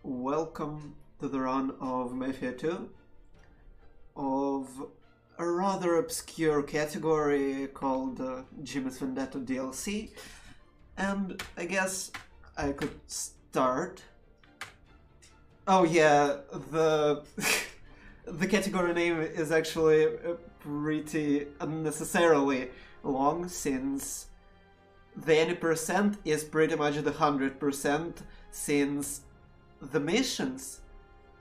welcome to the run of Mafia 2 of a rather obscure category called Jimmy's Vendetta DLC. And I guess I could start. Oh yeah, the the category name is actually pretty unnecessarily long, since the any percent is pretty much the 100%, since the missions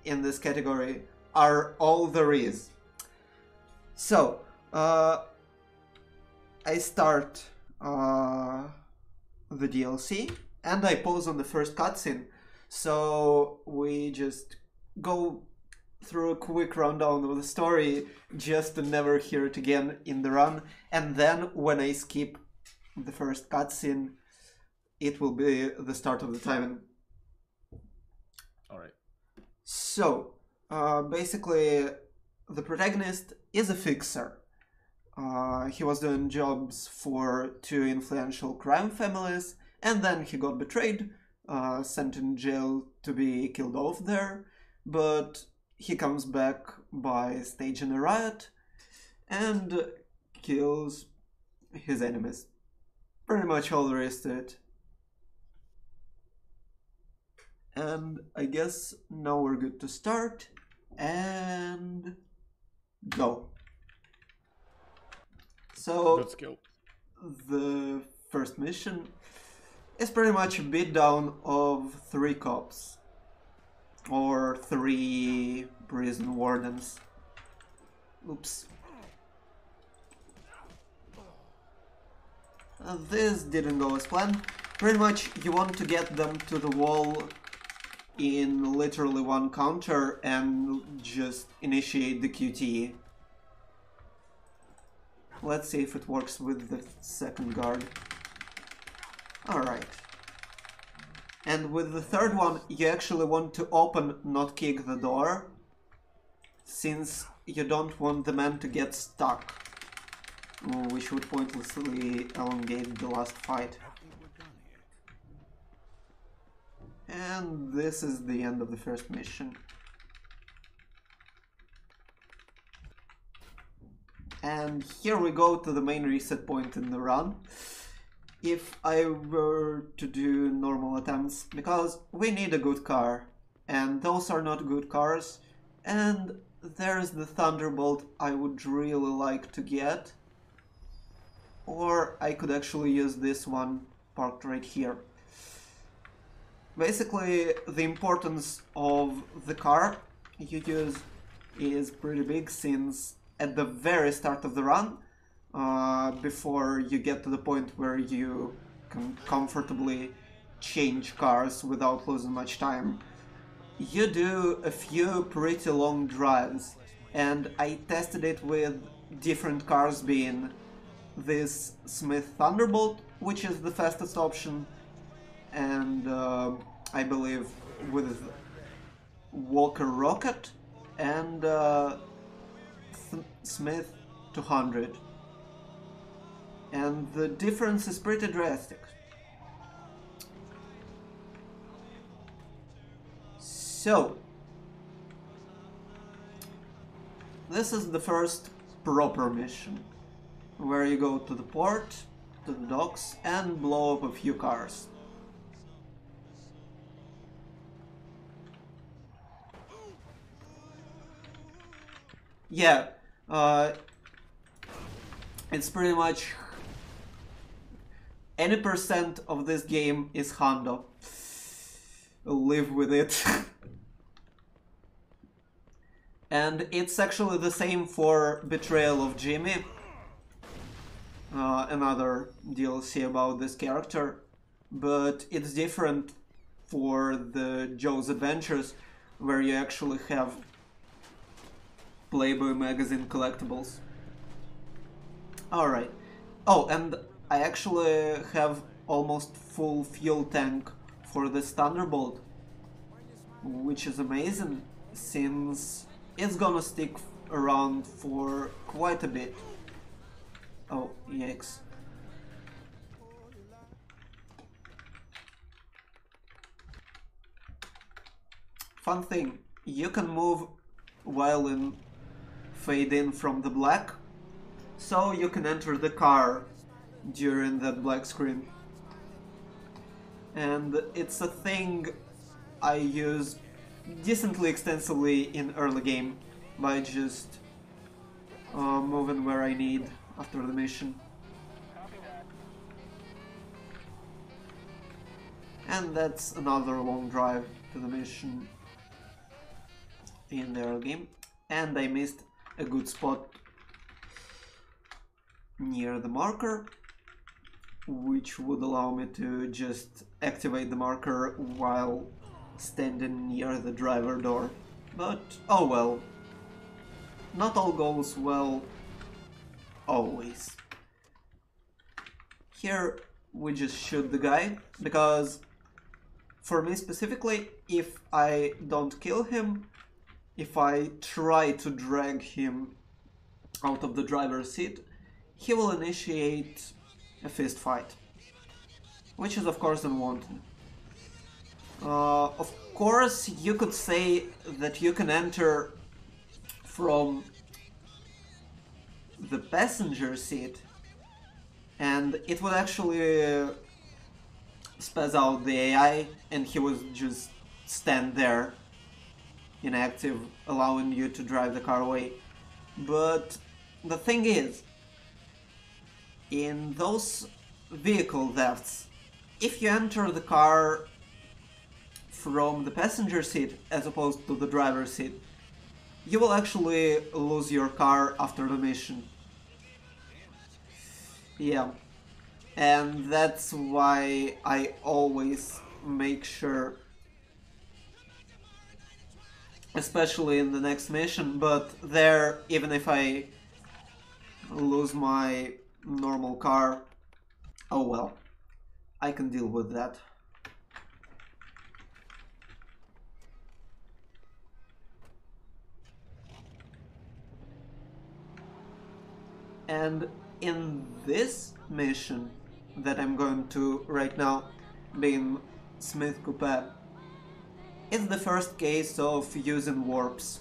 in this category are all there is. So, I start the DLC and I pause on the first cutscene. So we just go through a quick rundown of the story just to never hear it again in the run. And then when I skip the first cutscene, it will be the start of the timing. Alright. So, basically, the protagonist is a fixer. He was doing jobs for two influential crime families, and then he got betrayed, sent in jail to be killed off there, but he comes back by staging a riot and kills his enemies. Pretty much all there is to it. And I guess now we're good to start and go. So Let's go. the first mission is pretty much a beatdown of 3 cops or 3 prison wardens. Oops. This didn't go as planned. Pretty much you want to get them to the wall in literally 1 counter and just initiate the QTE. Let's see if it works with the second guard. Alright. And with the third one, you actually want to open, not kick the door, since you don't want the man to get stuck, which would pointlessly elongate the last fight. And this is the end of the first mission. And here we go to the main reset point in the run. If I were to do normal attempts, because we need a good car, and those are not good cars, and there's the Thunderbolt I would really like to get, or I could actually use this one parked right here. Basically, the importance of the car you use is pretty big, since at the very start of the run, before you get to the point where you can comfortably change cars without losing much time, you do a few pretty long drives, and I tested it with different cars, being this Smith Thunderbolt, which is the fastest option, and I believe with Walker Rocket and Smith 200. And the difference is pretty drastic. So, this is the first proper mission, where you go to the port, to the docks, and blow up a few cars. Yeah, it's pretty much any percent of this game is Hondo. Live with it. And it's actually the same for Betrayal of Jimmy, another DLC about this character, but it's different for the Joe's Adventures, where you actually have Playboy magazine collectibles. Alright. Oh, and I actually have almost full fuel tank for this Thunderbolt, which is amazing, since it's gonna stick around for quite a bit. Oh, yikes. Fun thing, you can move while in fade in from the black, so you can enter the car during that black screen. And it's a thing I use decently extensively in early game by just moving where I need after the mission. And that's another long drive to the mission in the early game. And I missed a good spot near the marker, which would allow me to just activate the marker while standing near the driver door. But oh well, not all goes well always. Here we just shoot the guy, because for me specifically, if I don't kill him, if I try to drag him out of the driver's seat, he will initiate a fist fight, which is of course unwanted. Of course, you could say that you can enter from the passenger seat, and it would actually spaz out the AI, and he would just stand there inactive, allowing you to drive the car away. But the thing is, in those vehicle thefts, if you enter the car from the passenger seat as opposed to the driver's seat, you will actually lose your car after the mission. Yeah, and that's why I always make sure, especially in the next mission, but there, even if I lose my normal car, oh well, I can deal with that. And in this mission that I'm going to right now, being Smith Coupe, it's the first case of using warps,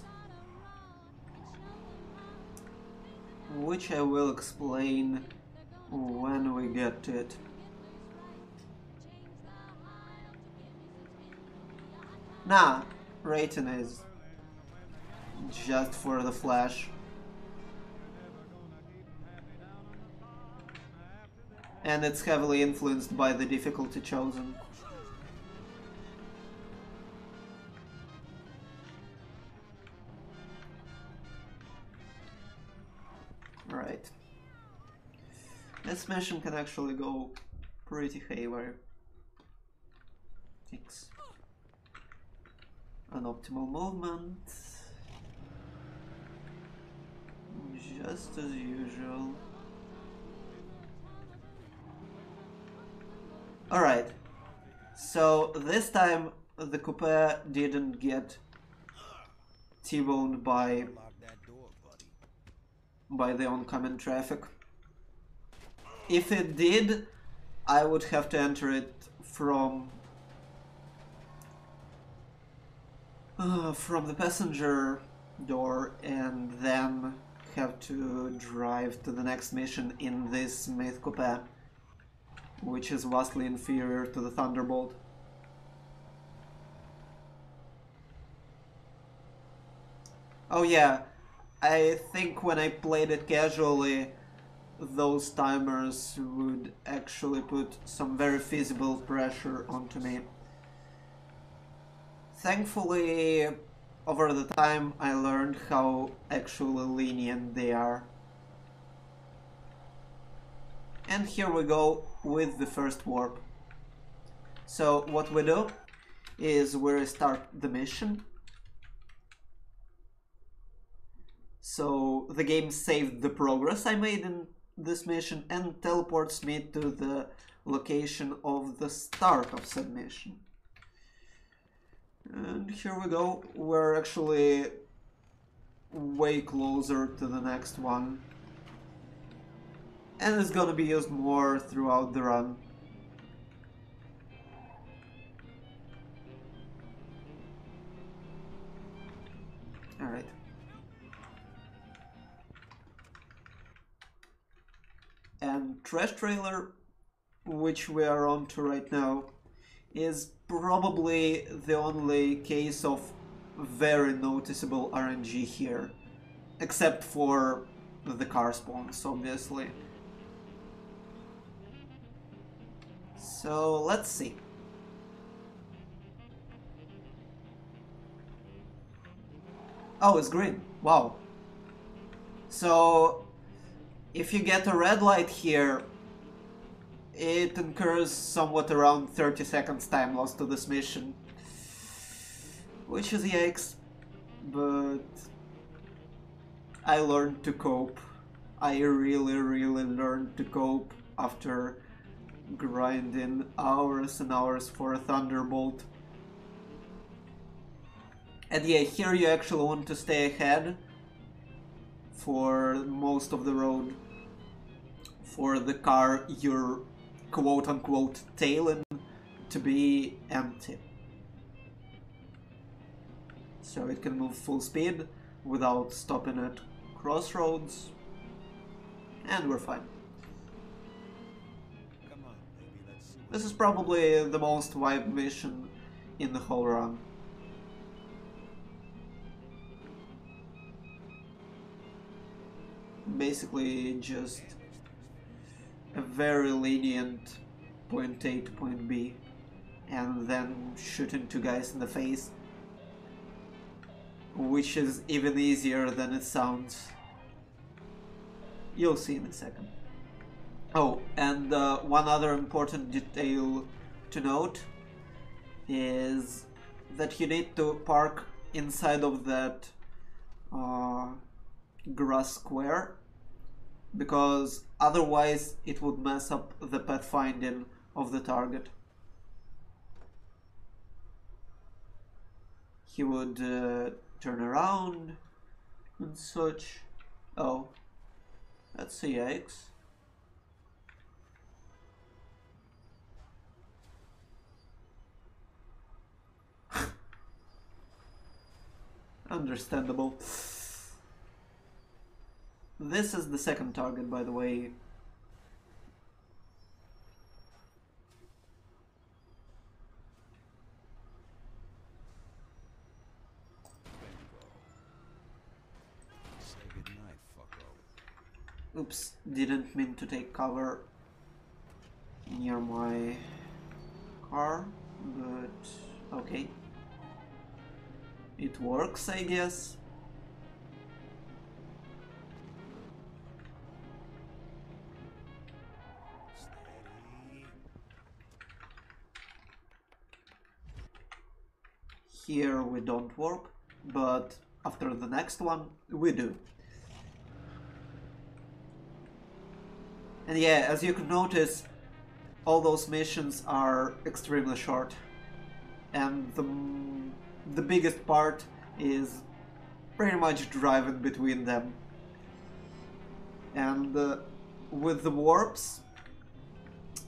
which I will explain when we get to it. Nah, rating is just for the flash. And it's heavily influenced by the difficulty chosen. Right. This mission can actually go pretty haywire. Takes an optimal movement, just as usual. Alright, so this time the coupe didn't get T-boned by the oncoming traffic. If it did, I would have to enter it from the passenger door and then have to drive to the next mission in this Smith coupe, which is vastly inferior to the Thunderbolt. Oh yeah, I think when I played it casually, those timers would actually put some very feasible pressure onto me. Thankfully, over the time I learned how actually lenient they are. And here we go with the first warp. So what we do is we restart the mission. So the game saved the progress I made in this mission and teleports me to the location of the start of said mission. And here we go, we're actually way closer to the next one. And it's gonna be used more throughout the run. Right. And Trash Trailer, which we are on to right now, is probably the only case of very noticeable RNG here. Except for the car spawns, obviously. So let's see. Oh, it's green. Wow. So if you get a red light here, it incurs somewhat around 30 seconds time loss to this mission. Which is yikes. But I learned to cope. I really learned to cope after grinding hours and hours for a Thunderbolt. And yeah, here you actually want to stay ahead for most of the road for the car you're quote-unquote tailing to be empty. So it can move full speed without stopping at crossroads, and we're fine. This is probably the most vibe mission in the whole run. Basically just a very lenient point A to point B, and then shooting two guys in the face, which is even easier than it sounds. You'll see in a second. Oh, and one other important detail to note is that you need to park inside of that grass square, because otherwise it would mess up the pathfinding of the target. He would turn around and such. Oh, that's a yikes. Understandable. This is the second target, by the way. Oops, didn't mean to take cover near my car, but okay. It works, I guess. Here we don't warp, but after the next one we do. And yeah, as you can notice, all those missions are extremely short, and the biggest part is pretty much driving between them. And with the warps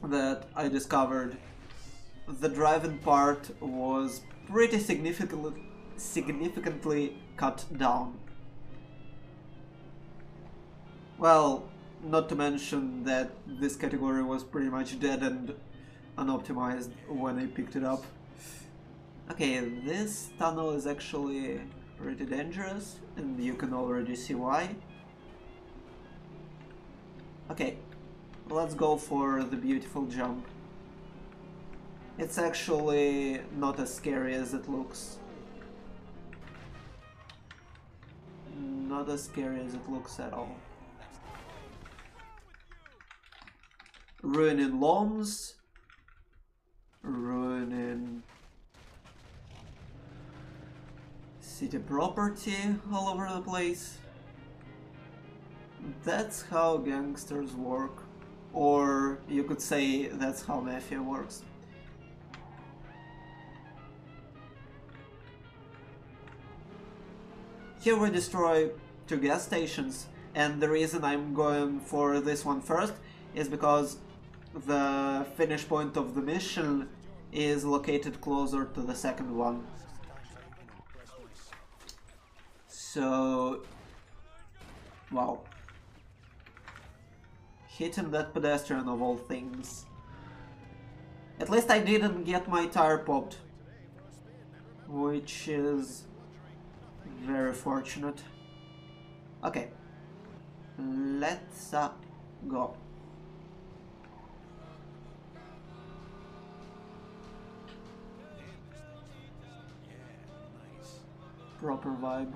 that I discovered, the driving part was pretty significantly cut down. Well, not to mention that this category was pretty much dead and unoptimized when I picked it up. Okay, this tunnel is actually pretty dangerous, and you can already see why. Okay, let's go for the beautiful jump. It's actually not as scary as it looks. Not as scary as it looks at all. Ruining lawns, ruining city property all over the place. That's how gangsters work, or you could say that's how Mafia works. Here we destroy two gas stations, and the reason I'm going for this one first is because the finish point of the mission is located closer to the second one. So, wow. Hitting that pedestrian of all things. At least I didn't get my tire popped, which is very fortunate. Okay, let's go. Proper vibe.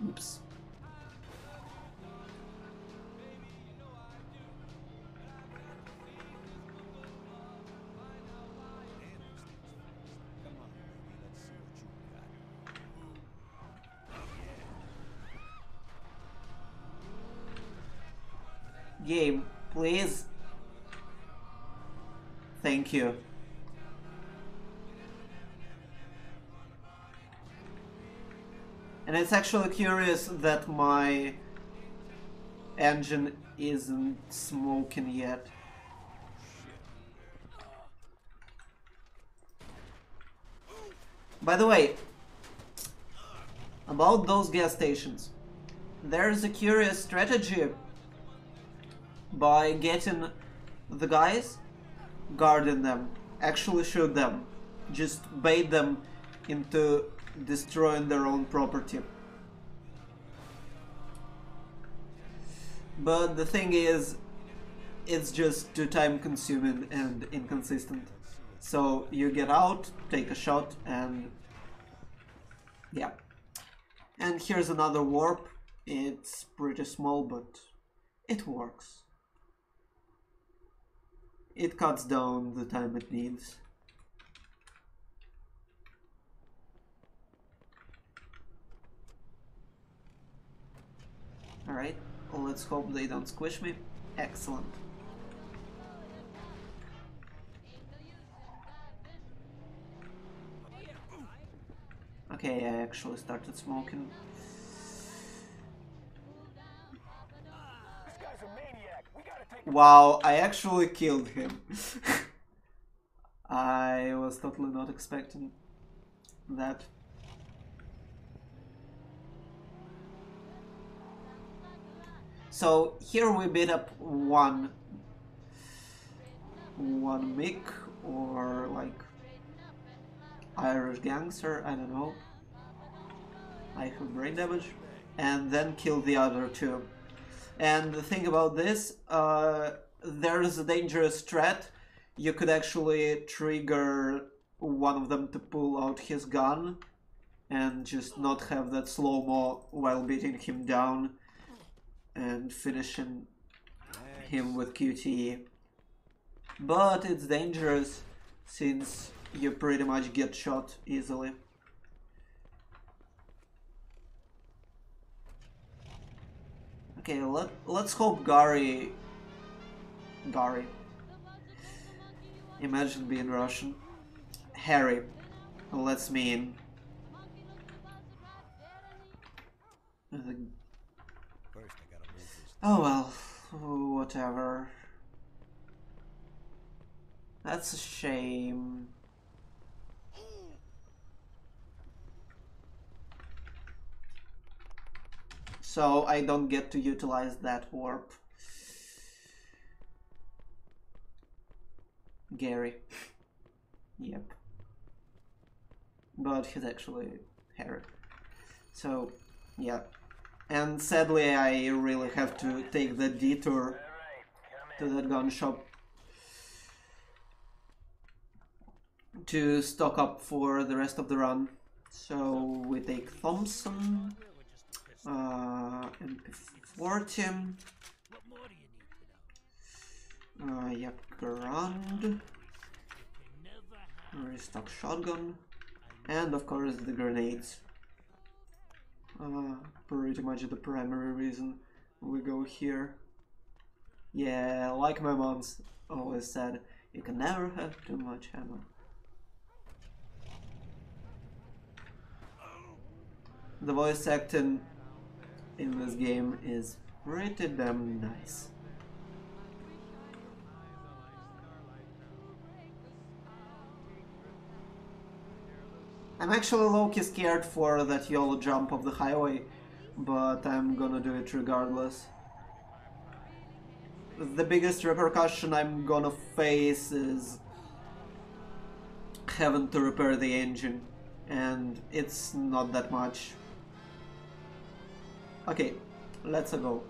Oops. Game, please. Thank you. And it's actually curious that my engine isn't smoking yet. By the way, about those gas stations, there's a curious strategy by getting the guys, guarding them, actually shoot them, just bait them into destroying their own property. But the thing is, it's just too time consuming and inconsistent. So you get out, take a shot, and yeah. And here's another warp. It's pretty small, but it works. It cuts down the time it needs. Alright, let's hope they don't squish me. Excellent. Okay, I actually started smoking. Wow, I actually killed him. I was totally not expecting that. So here we beat up one Mick, or like Irish gangster, I don't know. I have brain damage, and then kill the other two. And the thing about this, there's a dangerous threat. You could actually trigger one of them to pull out his gun and just not have that slow-mo while beating him down and finishing him with QTE. But it's dangerous since you pretty much get shot easily. Okay, let's hope Gary... Imagine being Russian. Harry lets me in. Oh well, whatever. That's a shame. So I don't get to utilize that warp. Gary. Yep. But he's actually Harry. So, yeah. And sadly I really have to take the detour to that gun shop to stock up for the rest of the run. So we take Thompson, MP40, yep, Grand, restock shotgun, and of course the grenades. Pretty much the primary reason we go here. Yeah, like my mom's always said, you can never have too much ammo. The voice acting in this game is Pretty damn nice. I'm actually low-key scared for that YOLO jump of the highway, but I'm gonna do it regardless. The biggest repercussion I'm gonna face is having to repair the engine, and it's not that much. Okay, let's go.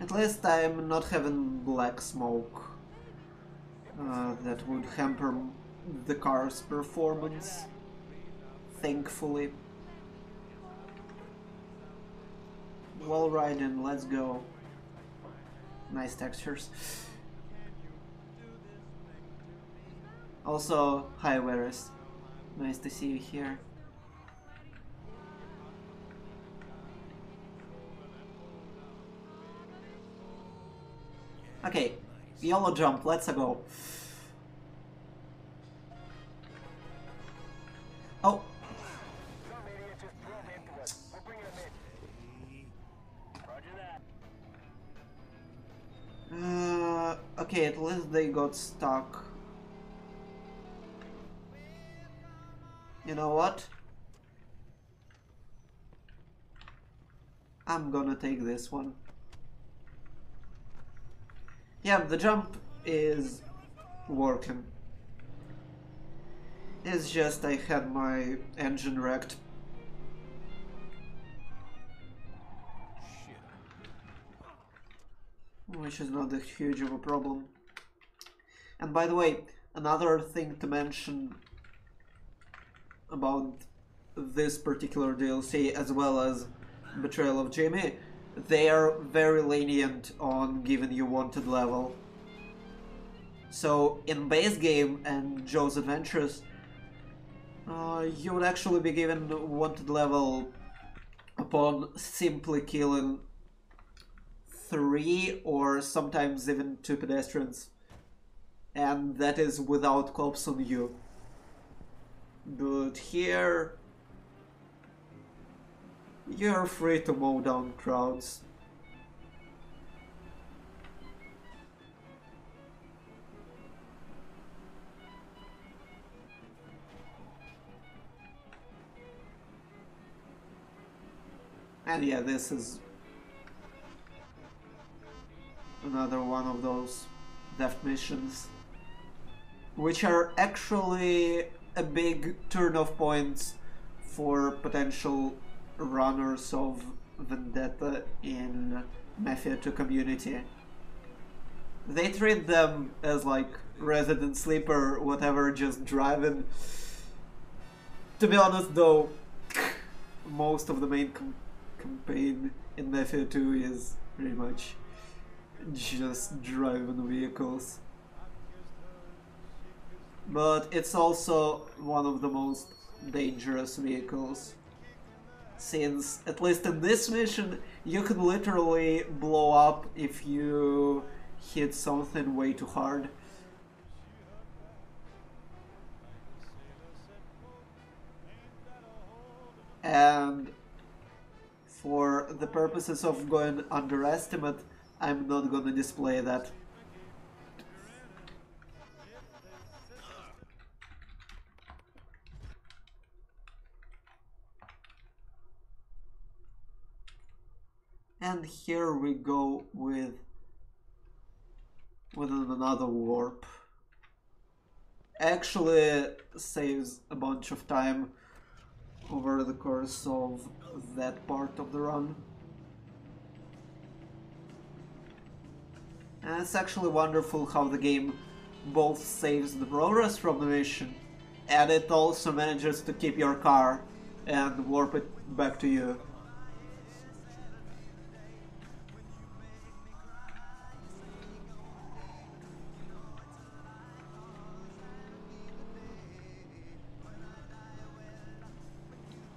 At least I'm not having black smoke that would hamper the car's performance, thankfully. Wall riding, let's go. Nice textures. Also, hi Varys. Nice to see you here. Okay, YOLO jump, let's go. Oh. Okay, at least they got stuck. You know what? I'm gonna take this one. Yeah, the jump is working. It's just I had my engine wrecked. Which is not that huge of a problem. And by the way, another thing to mention about this particular DLC, as well as Betrayal of Jamie, they are very lenient on giving you wanted level. So in base game and Joe's Adventures, you would actually be given wanted level upon simply killing 3 or sometimes even 2 pedestrians, and that is without cops on you. But here you're free to mow down crowds. And yeah, this is another one of those theft missions, which are actually a big turn-off point for potential runners of Vendetta in Mafia 2 community. They treat them as like resident sleeper, whatever, just driving. To be honest though, most of the main campaign in Mafia 2 is pretty much just driving vehicles. But it's also one of the most dangerous vehicles, since, at least in this mission, you can literally blow up if you hit something way too hard. And for the purposes of going underestimate, I'm not gonna display that. And here we go with another warp. Actually saves a bunch of time over the course of that part of the run. And it's actually wonderful how the game both saves the progress from the mission, and it also manages to keep your car and warp it back to you.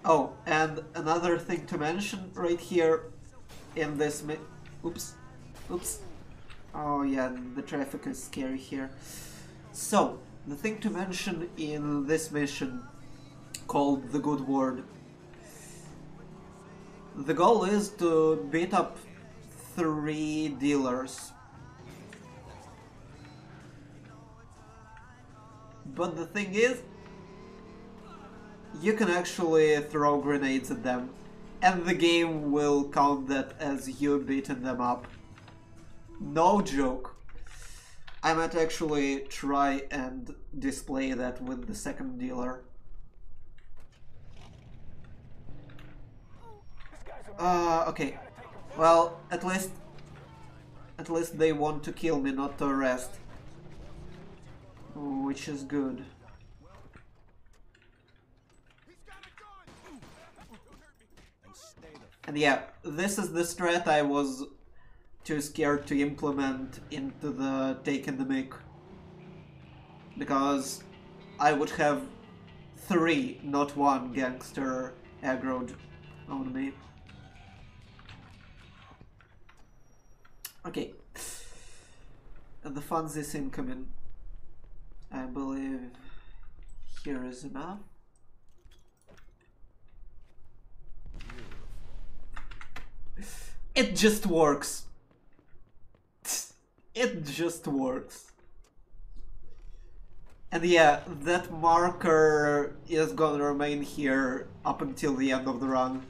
Oh, and another thing to mention right here in this oops. Oops. Oh yeah, the traffic is scary here. So, the thing to mention in this mission called the Good Word. The goal is to beat up 3 dealers. But the thing is, you can actually throw grenades at them, and the game will count that as you beating them up. No joke. I might actually try and display that with the second dealer. Okay. Well, at least they want to kill me, not to arrest. Which is good. And yeah, this is the strat I was too scared to implement into the Taking the Mic. Because I would have 3, not 1 gangster aggroed on me. Okay. The funds is incoming. I believe here is enough. It just works. It just works. And yeah, that marker is gonna remain here up until the end of the run.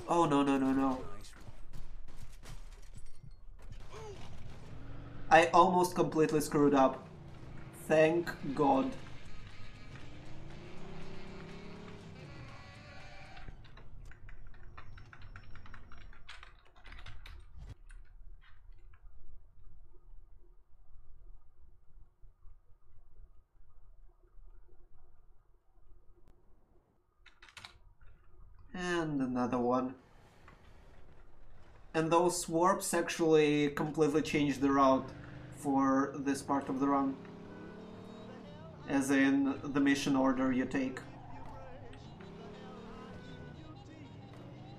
Oh no no no no. I almost completely screwed up. Thank God. And another one. And those warps actually completely change the route for this part of the run. As in the mission order you take.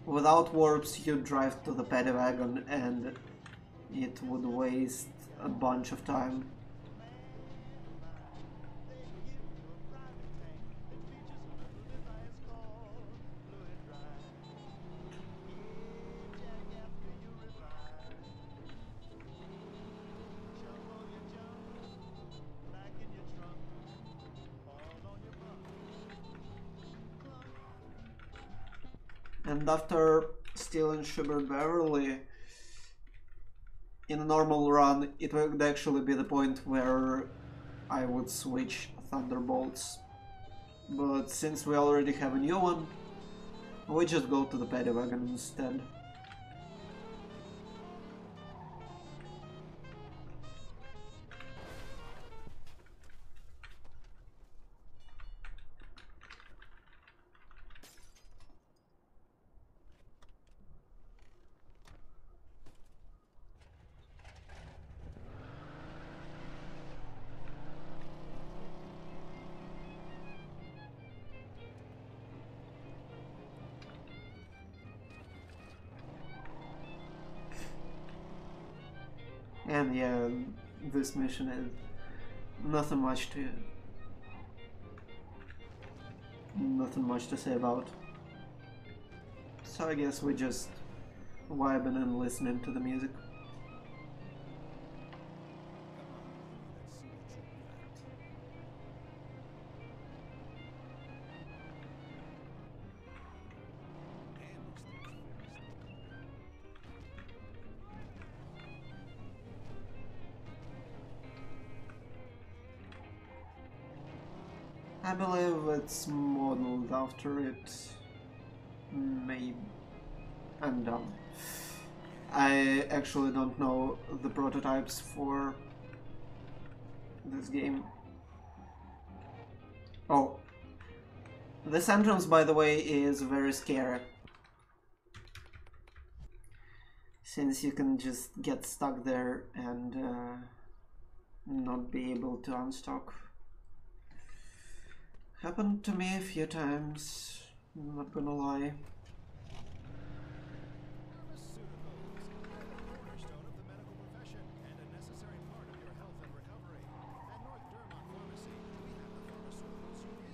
Without warps you drive to the paddy wagon and it would waste a bunch of time. And after stealing Schubert Beverly, in a normal run, it would actually be the point where I would switch Thunderbolts. But since we already have a new one, we just go to the paddy wagon instead. And yeah, this mission is nothing much to say about. So I guess we just vibing and listening to the music. I believe it's modeled after it. Maybe. I'm dumb. I actually don't know the prototypes for this game. Oh. This entrance, by the way, is very scary. since you can just get stuck there and not be able to unstock. Happened to me a few times, I'm not gonna lie.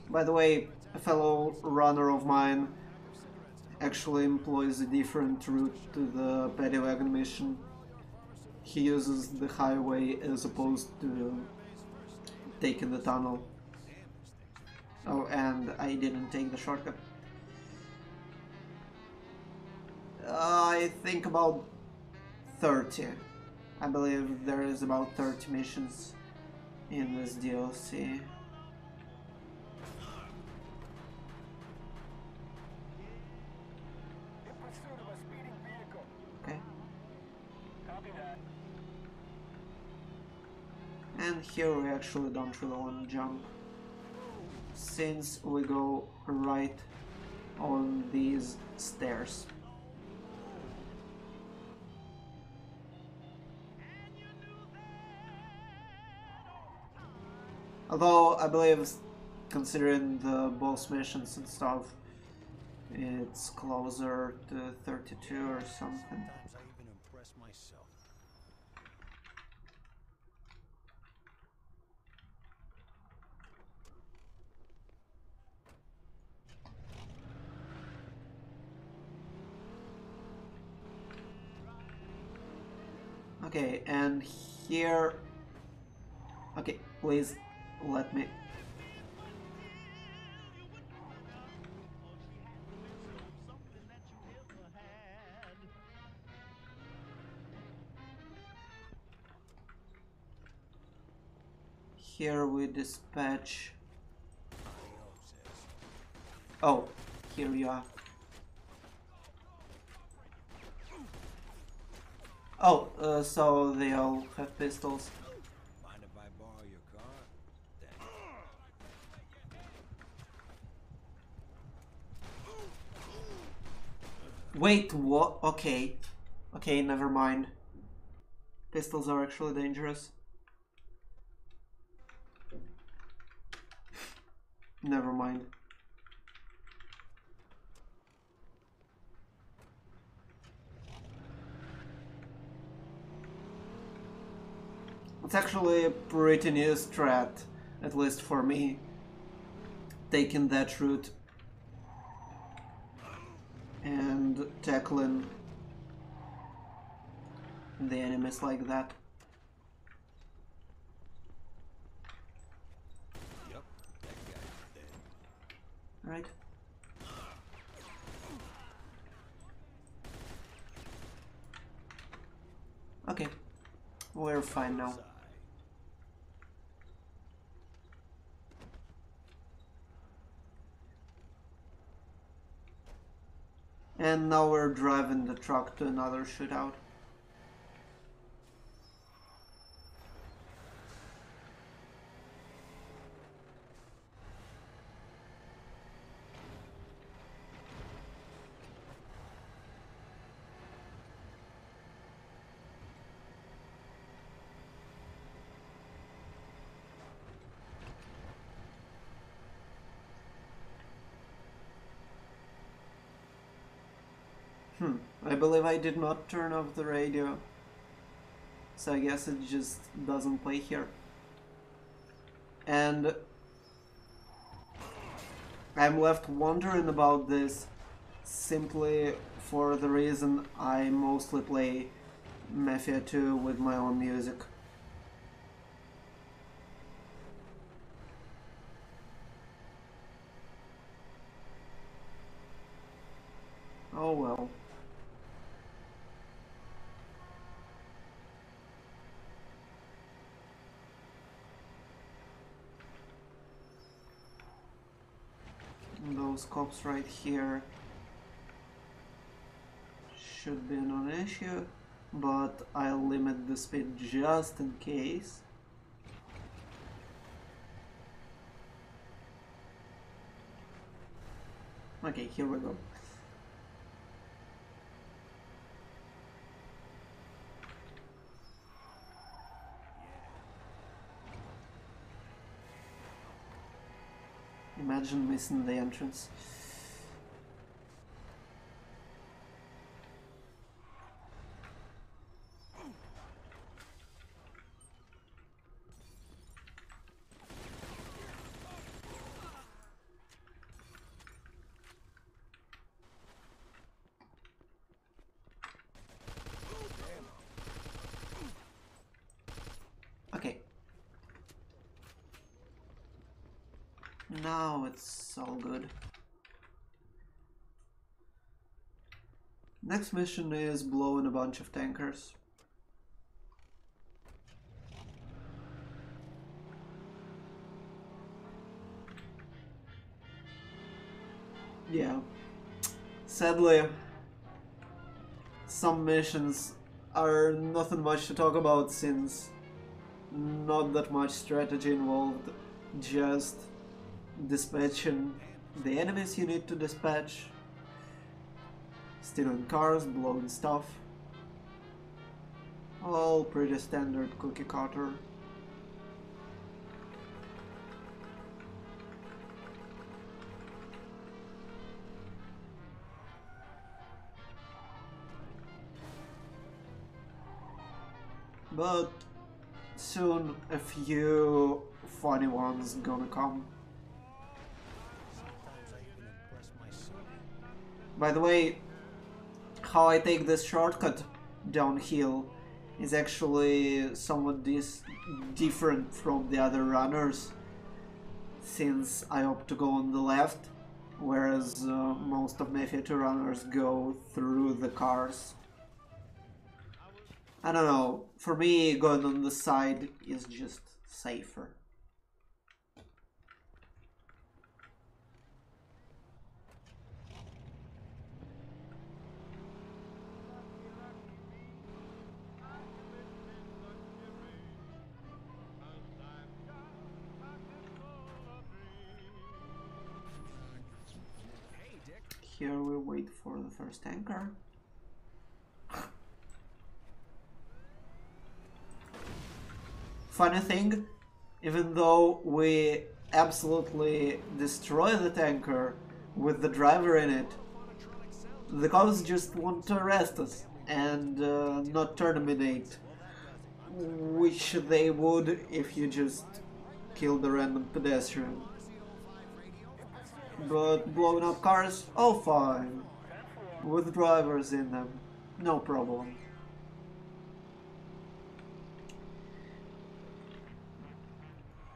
By the way, a fellow runner of mine actually employs a different route to the paddy wagon mission. He uses the highway as opposed to taking the tunnel. Oh, and I didn't take the shortcut. I think about 30. I believe there is about 30 missions in this DLC. Okay. And here we actually don't really want to jump, since we go right on these stairs. Although I believe, considering the boss missions and stuff, it's closer to 32 or something. Okay, and here... Okay, please let me... Here we dispatch... Oh, here you are. Oh, so they all have pistols. Mind if I borrow your car? Wait, what? Okay. Okay, never mind. Pistols are actually dangerous. Never mind. It's actually a pretty new strat, at least for me, taking that route and tackling the enemies like that. Yep, that guy's dead. Right? Okay, we're fine now. And now we're driving the truck to another shootout. I believe I did not turn off the radio, so I guess it just doesn't play here. And I'm left wondering about this simply for the reason I mostly play Mafia 2 with my own music. Oh well. Those cops right here should be not an issue, but I'll limit the speed just in case. Okay, here we go. Imagine missing the entrance. Okay. Now it's all good. Next mission is blowing a bunch of tankers. Yeah. Sadly, some missions are nothing much to talk about since not that much strategy involved, just dispatching the enemies you need to dispatch, stealing cars, blowing stuff. All pretty standard cookie cutter. But soon a few funny ones gonna come. By the way, how I take this shortcut downhill is actually somewhat different from the other runners, since I opt to go on the left, whereas most of Mafia 2 runners go through the cars. I don't know, for me going on the side is just safer. Here we wait for the first tanker. Funny thing, even though we absolutely destroy the tanker with the driver in it, the cops just want to arrest us and not terminate, which they would if you just killed a random pedestrian. But blowing up cars, oh fine, with drivers in them, no problem.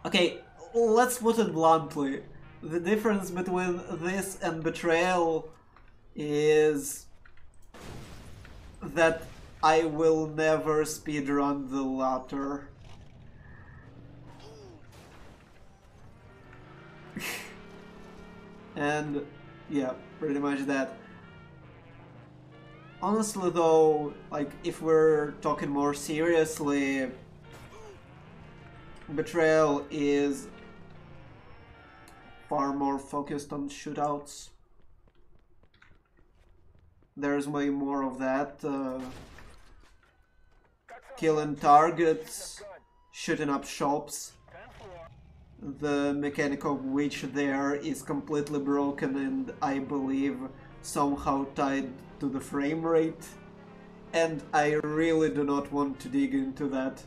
Okay, let's put it bluntly. The difference between this and Betrayal is that I will never speedrun the latter. And yeah, pretty much that. Honestly though, like if we're talking more seriously, Betrayal is far more focused on shootouts. There's way more of that. Killing targets, shooting up shops. The mechanic of which there is completely broken and I believe somehow tied to the frame rate. And I really do not want to dig into that.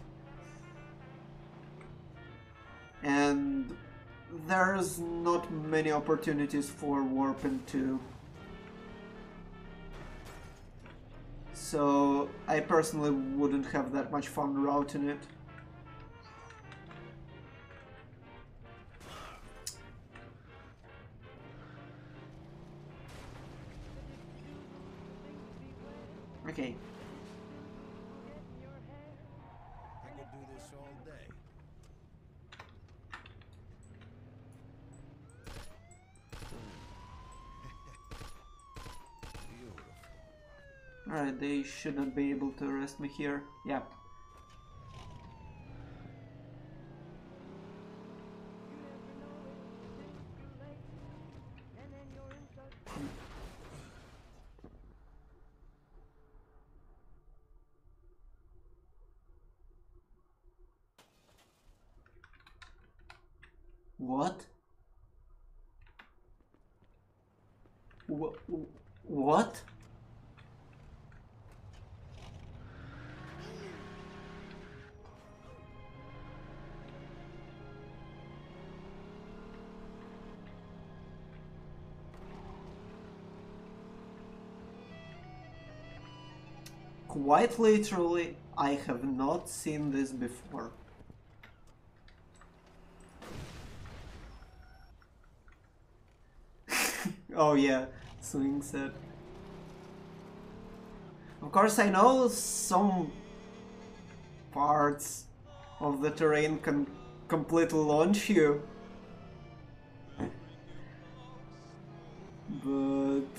And there's not many opportunities for warping too. So I personally wouldn't have that much fun routing it. Okay. I could do this all day. Beautiful. Alright, they shouldn't be able to arrest me here. Yeah. What? What? Quite literally, I have not seen this before. Oh yeah, swing set. Of course, I know some parts of the terrain can completely launch you. But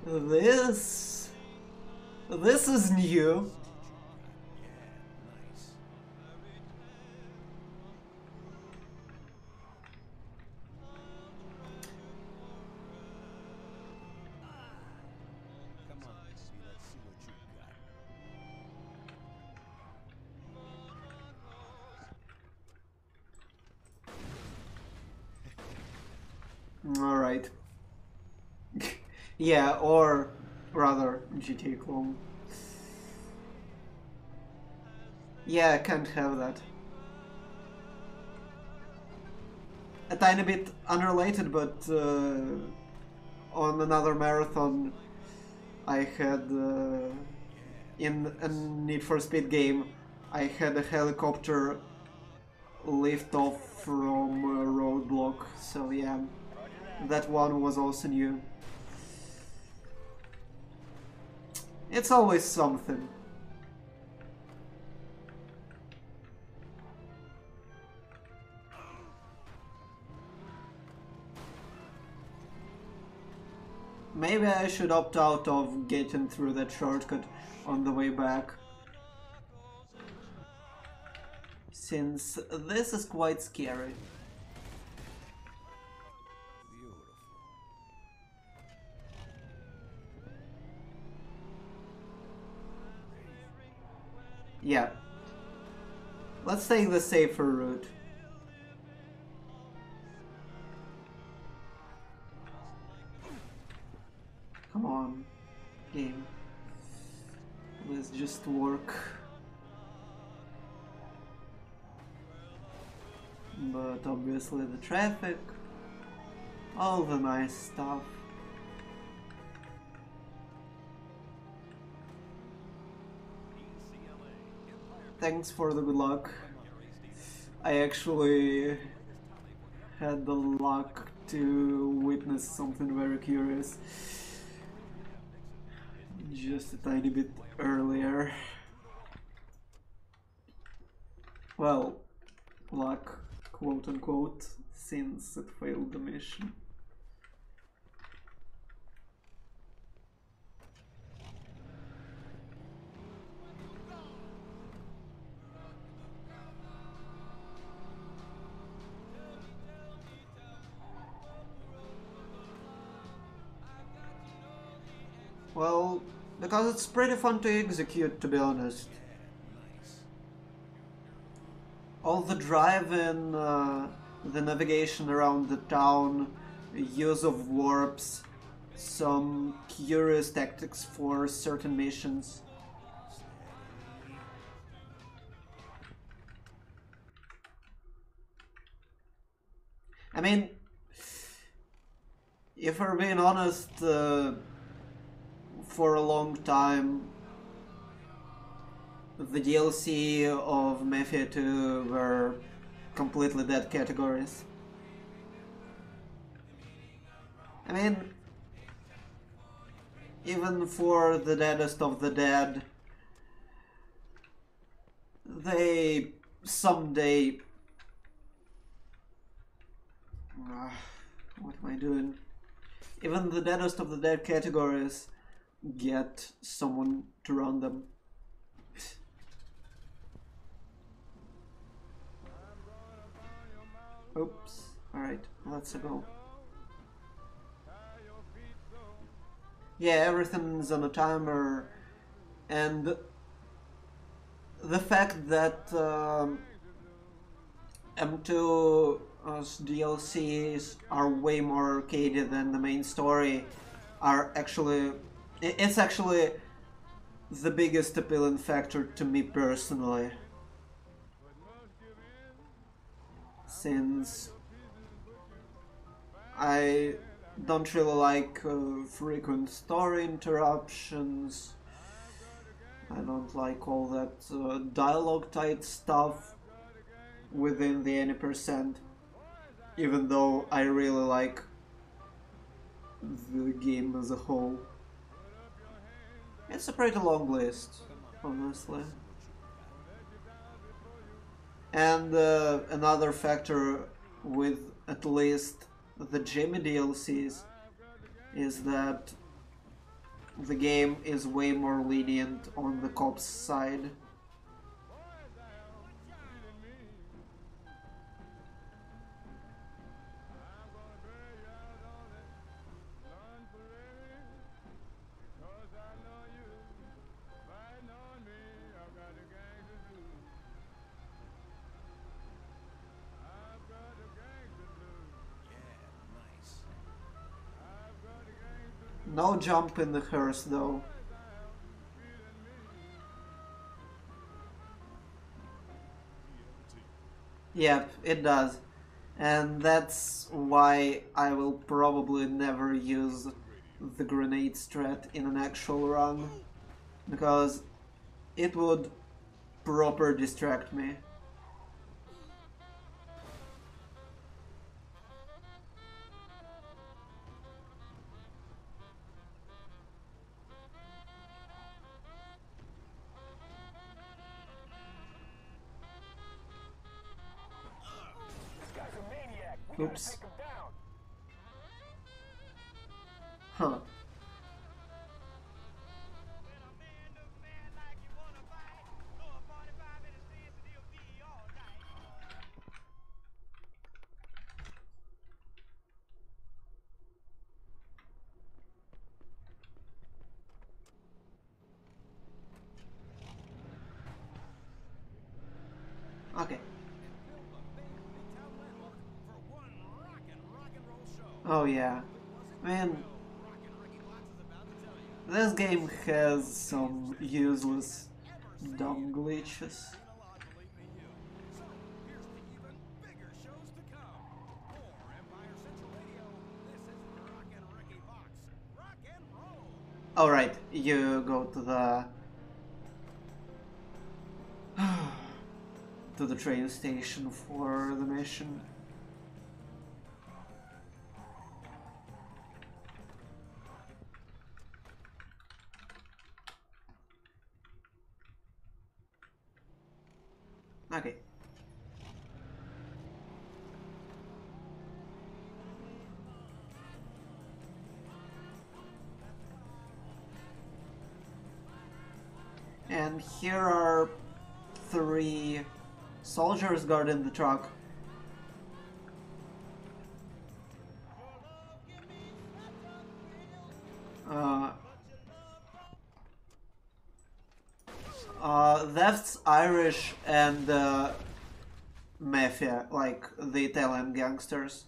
this is new. Come on, baby, let's see what you got. All right. Yeah, or rather GTA clone. Yeah, I can't have that. A tiny bit unrelated, but on another marathon I had in a Need for Speed game, I had a helicopter lift off from a roadblock, so yeah, that one was also new. It's always something. Maybe I should opt out of getting through that shortcut on the way back, since this is quite scary. Beautiful. Yeah. Let's take the safer route. Come on, game. Let's just work. But obviously the traffic, all the nice stuff. Thanks for the good luck. I actually had the luck to witness something very curious just a tiny bit earlier. Well, luck, quote unquote, since it failed the mission. Well, because it's pretty fun to execute, to be honest. All the driving, the navigation around the town, use of warps, some curious tactics for certain missions. I mean, if we're being honest, for a long time, the DLC of Mafia 2 were completely dead categories. I mean, even for the deadest of the dead, they someday... what am I doing? Even the deadest of the dead categories get someone to run them. Oops. Alright, let's go. Yeah, everything's on a timer, and the fact that M2's DLCs are way more arcadey than the main story, are actually... It's actually the biggest appealing factor to me personally. Since I don't really like frequent story interruptions. I don't like all that dialogue type stuff within the any percent, even though I really like the game as a whole. It's a pretty long list, honestly. And another factor with at least the Jimmy DLCs is that the game is way more lenient on the cops side. No jump in the hearse though. Yep, it does. And that's why I will probably never use the grenade strat in an actual run, because it would proper distract me. Oops. Huh. Okay. Oh yeah. Man, this game has some useless dumb glitches. Alright, you go to the train station for the mission. Okay. And here are 3 soldiers guarding the truck. That's Irish and Mafia, like the Italian gangsters.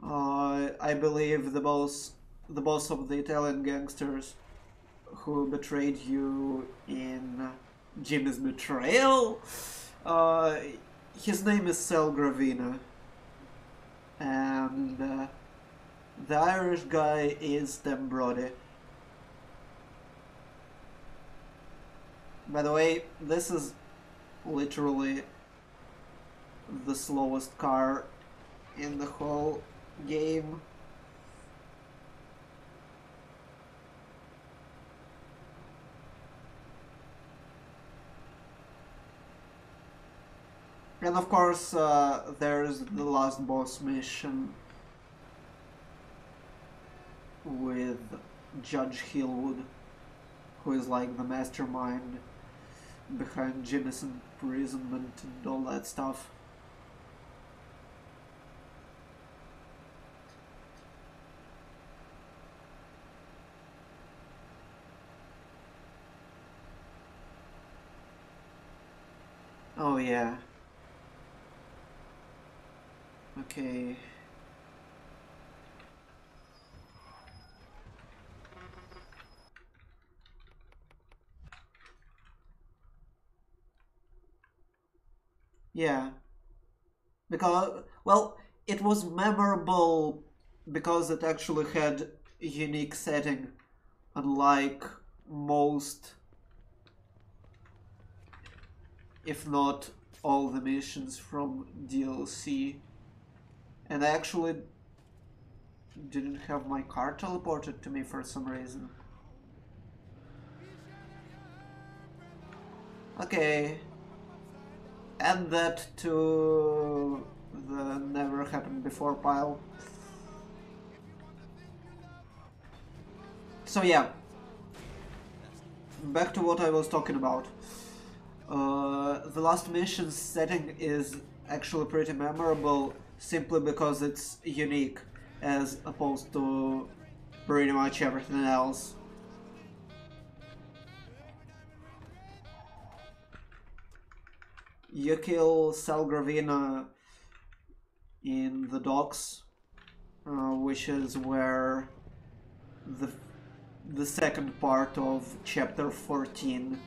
I believe the boss of the Italian gangsters who betrayed you in Jimmy's betrayal. His name is Sal Gravina, and the Irish guy is Tim Brody. By the way, this is literally the slowest car in the whole game. And of course, there's the last boss mission with Judge Hillwood, who is like the mastermind behind Jimmy's imprisonment and all that stuff. Oh yeah. Okay. Yeah, because, well, it was memorable because it actually had a unique setting, unlike most, if not all, the missions from DLC. And I actually didn't have my car teleported to me for some reason. Okay, add that to the never happened before pile. So yeah, back to what I was talking about. The last mission setting is actually pretty memorable simply because it's unique as opposed to pretty much everything else. You kill Salgravina in the docks, which is where the the second part of chapter 14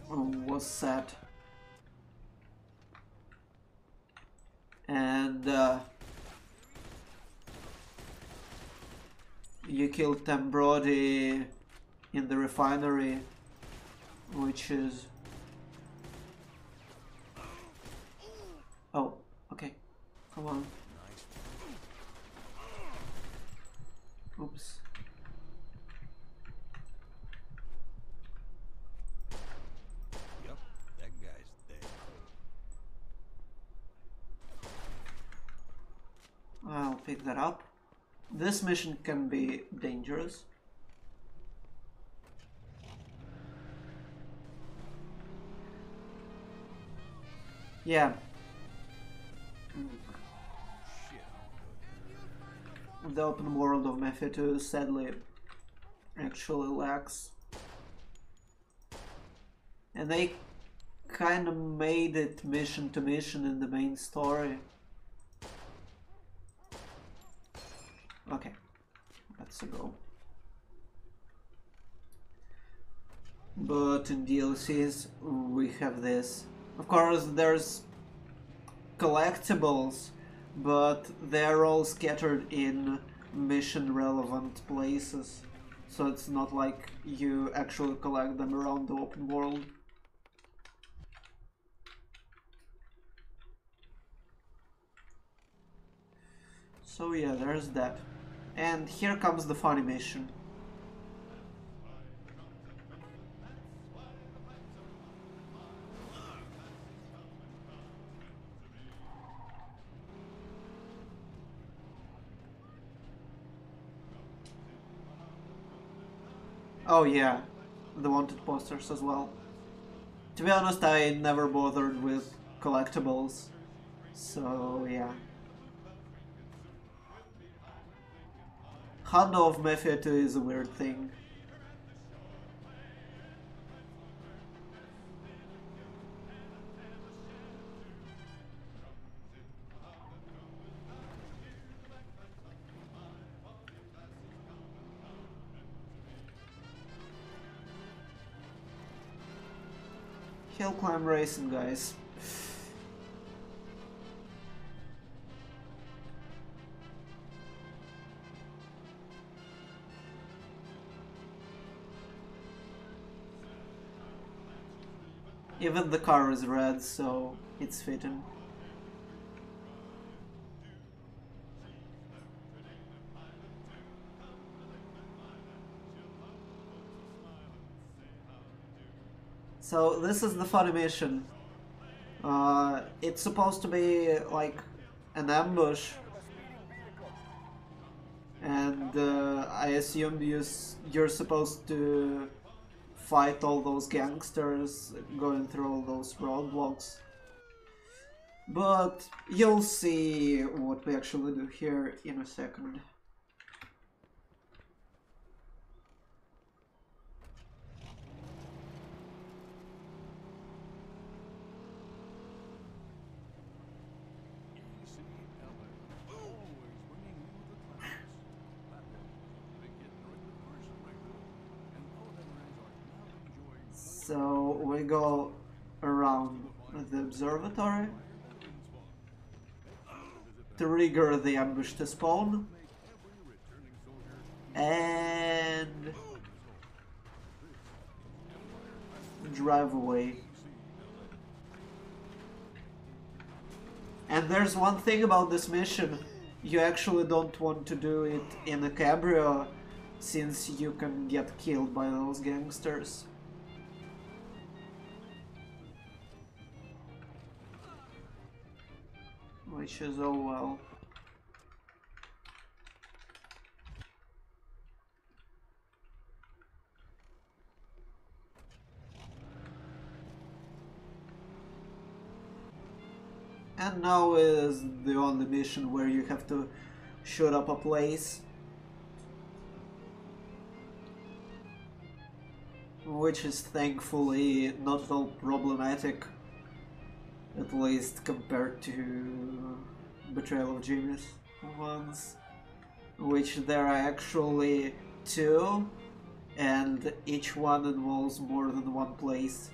was set. And you kill Tambrody in the refinery, which is... Oh, okay. Come on. Oops. Yep, that guy's dead. I'll pick that up. This mission can be dangerous. Yeah. The open world of Mafia 2 sadly actually lacks. And they kind of made it mission to mission in the main story. Okay, let's go. But in DLCs we have this. Of course there's collectibles, but they're all scattered in mission relevant places. So it's not like you actually collect them around the open world. So yeah, there's that. And here comes the funny mission. Oh yeah, the wanted posters as well. To be honest, I never bothered with collectibles, so yeah. Hundo of Mafia 2 is a weird thing. Hill climb racing, guys. Even the car is red, so it's fitting. So this is the funny mission. It's supposed to be like an ambush, and I assume you're supposed to fight all those gangsters going through all those roadblocks. But you'll see what we actually do here in a second. So we go around the observatory. Trigger the ambush to spawn. And drive away. And there's one thing about this mission. You actually don't want to do it in a cabrio, since you can get killed by those gangsters. Which is oh well. And now is the only mission where you have to shoot up a place. Which is thankfully not at all problematic. At least compared to Betrayal of Genius ones. Which there are actually 2. And each one involves more than one place.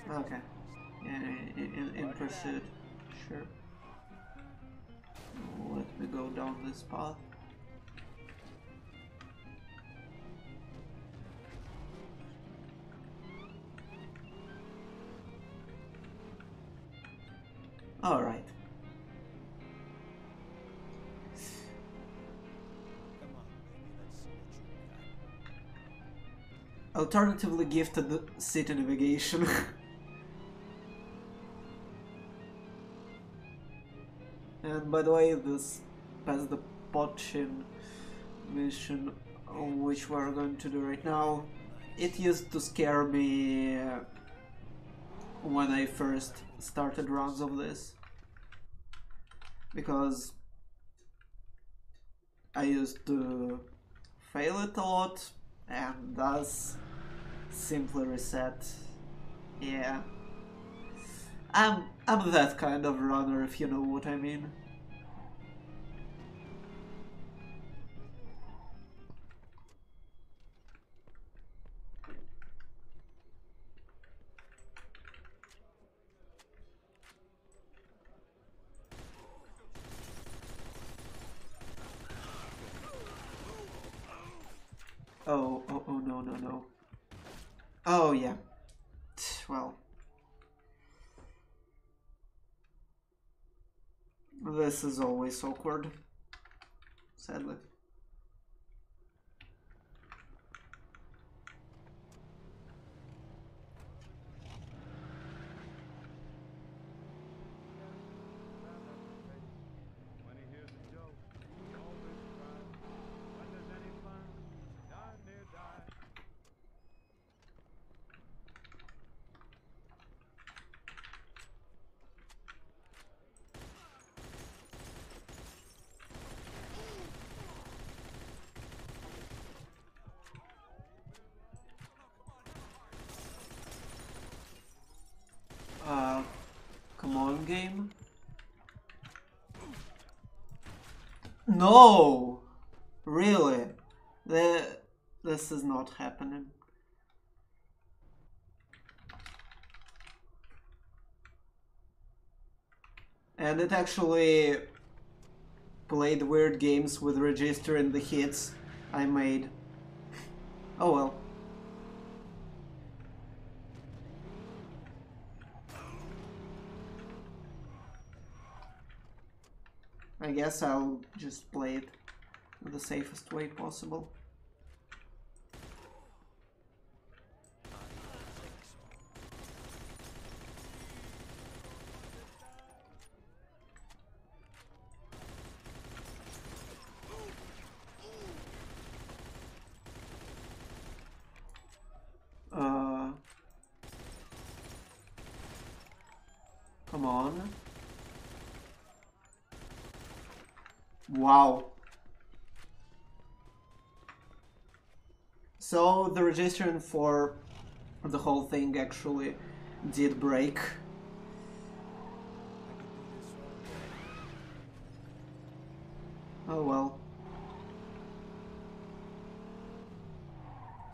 Okay. In pursuit, sure. Let me go down this path. All right. Alternatively gifted city navigation. And by the way, this past the Pochin mission, which we're going to do right now, it used to scare me when I first started runs of this, because I used to fail it a lot and thus simply reset. Yeah. I'm that kind of runner, if you know what I mean. Oh, no. Oh, yeah. Well. This is always awkward, sadly. Come on, game. No! Really? This is not happening. And it actually played weird games with registering the hits I made. Oh well. I guess I'll just play it the safest way possible. Come on. Wow. So the registration for the whole thing actually did break. Oh well.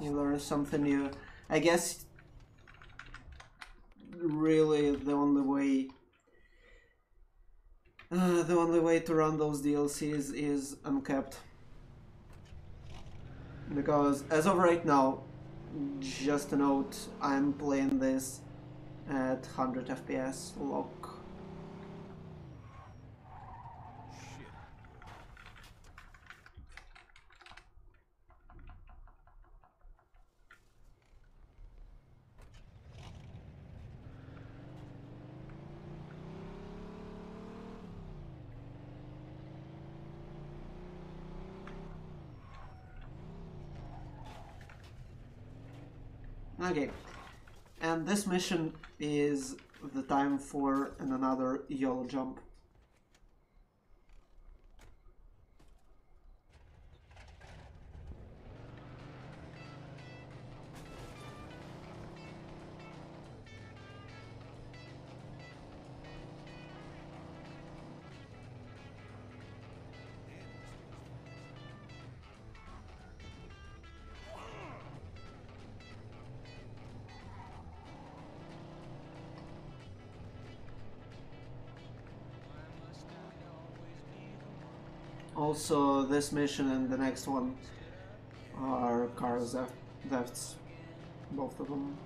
You learn something new. I guess really the only way. The only way to run those DLCs is uncapped. Because as of right now, just a note, I'm playing this at 100 FPS lock. Okay, and this mission is the time for another YOLO jump. Also, this mission and the next one are car thefts, both of them.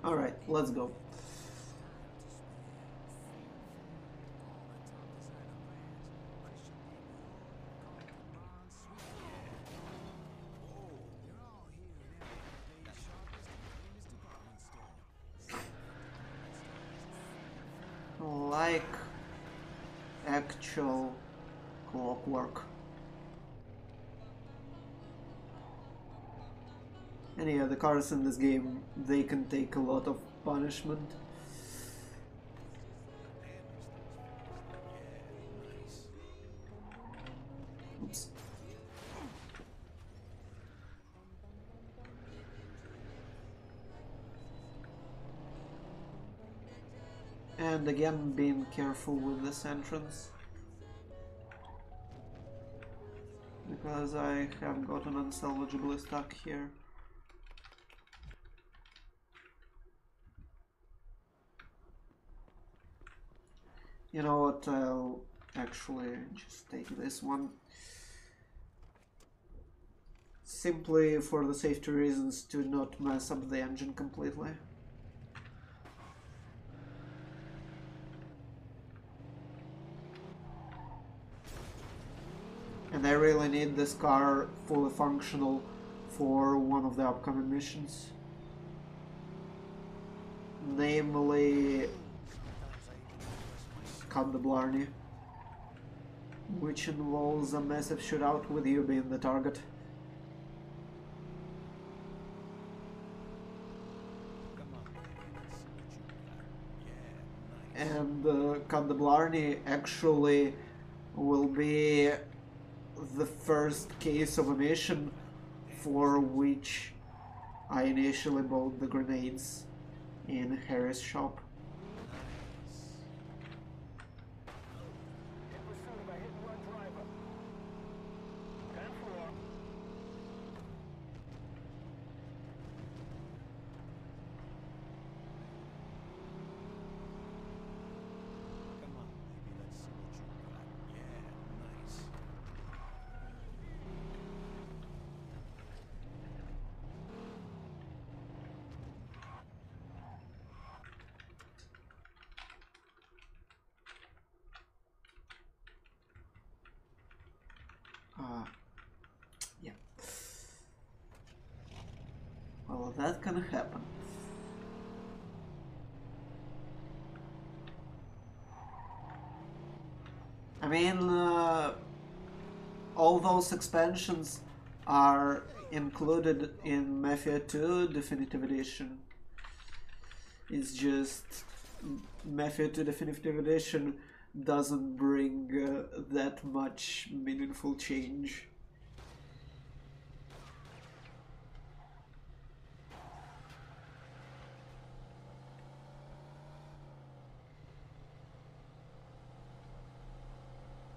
Alright, let's go. Like actual clockwork. And yeah, the cars in this game, they can take a lot of punishment. Oops. And again, being careful with this entrance. Because I have gotten unsalvageably stuck here. You know what, I'll actually just take this one. Simply for the safety reasons to not mess up the engine completely. And I really need this car fully functional for one of the upcoming missions. Namely, Cut the Blarney, which involves a massive shootout with you being the target. And Cut the Blarney actually will be the first case of a mission for which I initially bought the grenades in Harry's shop. Yeah. Well, that can happen. mean, all those expansions are included in Mafia 2 Definitive Edition. It's just Mafia 2 Definitive Edition doesn't bring that much meaningful change.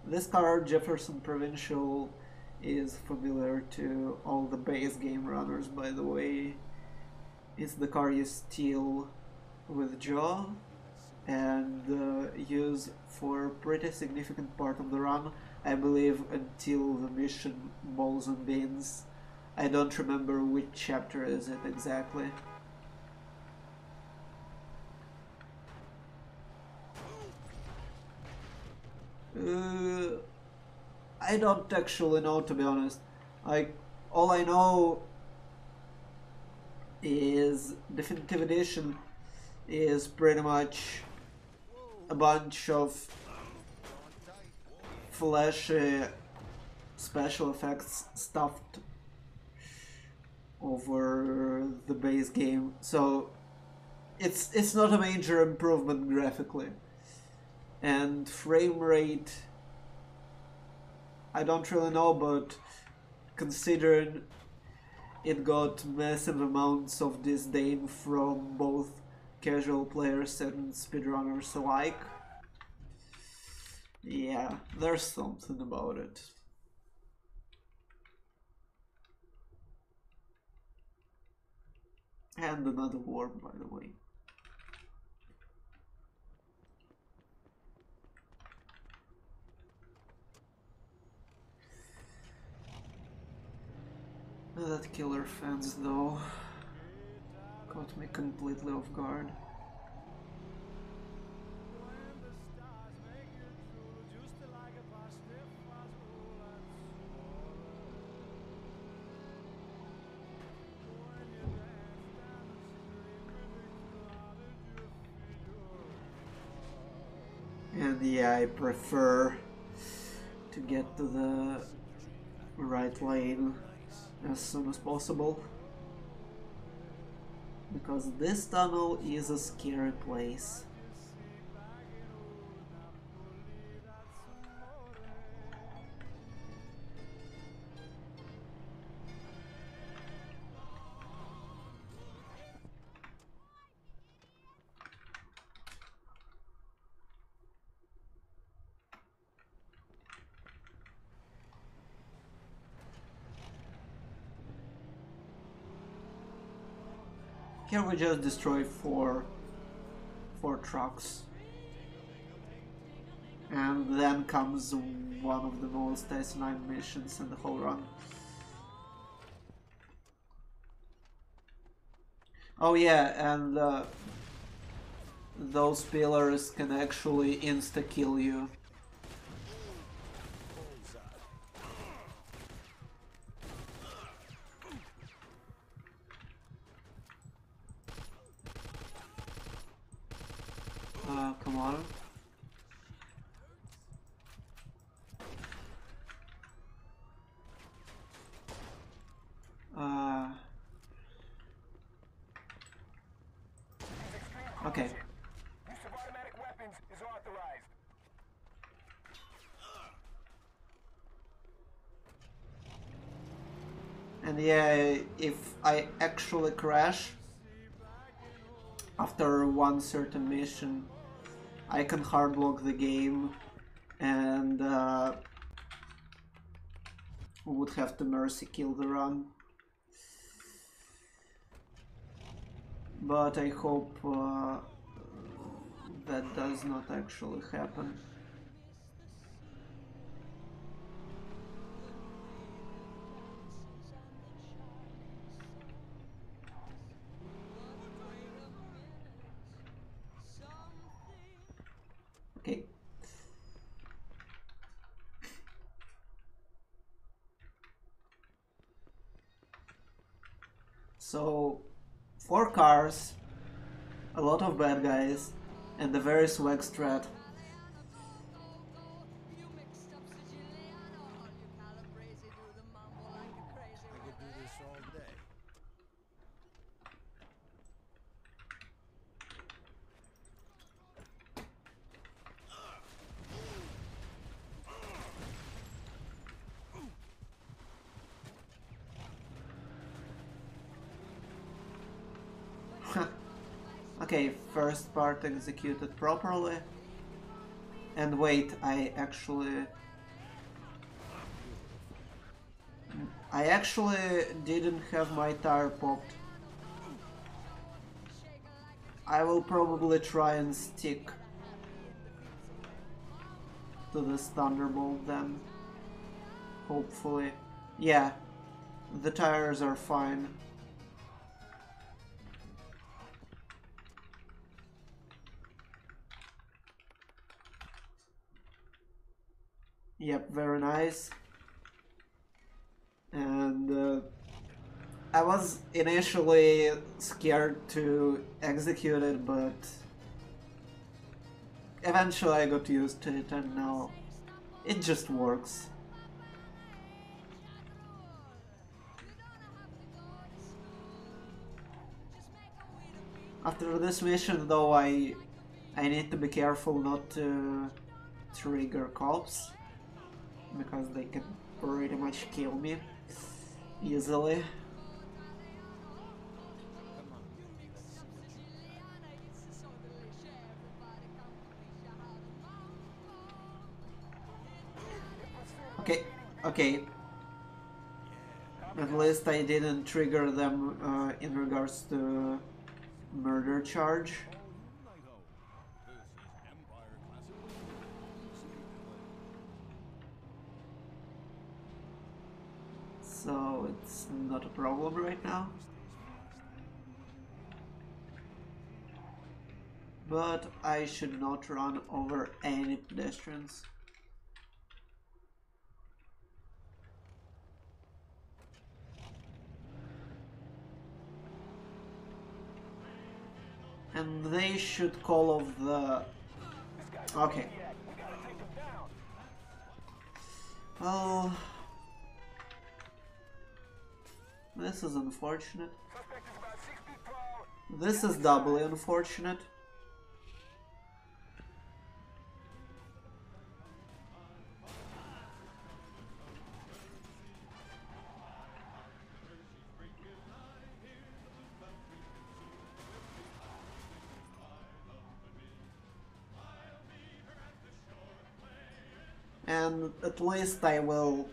This car, Jefferson Provincial, is familiar to all the base game runners, by the way. It's the car you steal with Joe and use for a pretty significant part of the run, I believe, until the mission Balls and Beans. I don't remember which chapter is it exactly. I don't actually know, to be honest. All I know is Definitive Edition is pretty much a bunch of flashy special effects stuffed over the base game, so it's not a major improvement graphically. And frame rate, I don't really know, but considering it got massive amounts of disdain from both casual players and speedrunners alike, yeah, there's something about it. And another warp, by the way. That killer fence, though, caught me completely off guard. And yeah, I prefer to get to the right lane as soon as possible, because this tunnel is a scary place. Here we just destroy four trucks, and then comes one of the most asinine missions in the whole run. Oh yeah, and those pillars can actually insta-kill you. Come on. Okay. Use of automatic weapons is authorized. And yeah, if I actually crash after one certain mission, I can hardlock the game and would have to mercy kill the run. But I hope that does not actually happen. Okay. So, 4 cars, a lot of bad guys, and a very swag strat. Okay, first part executed properly. And wait, I actually didn't have my tire popped. I will probably try and stick to this Thunderbolt then. Hopefully. Yeah, the tires are fine. Yep, very nice. And I was initially scared to execute it, but eventually I got used to it and now it just works. After this mission though, I need to be careful not to trigger cops, because they can pretty much kill me easily. Okay, okay. At least I didn't trigger them in regards to murder charge. So it's not a problem right now. But I should not run over any pedestrians. And they should call off the... Okay. Well... This is unfortunate. This is doubly unfortunate. And at least I will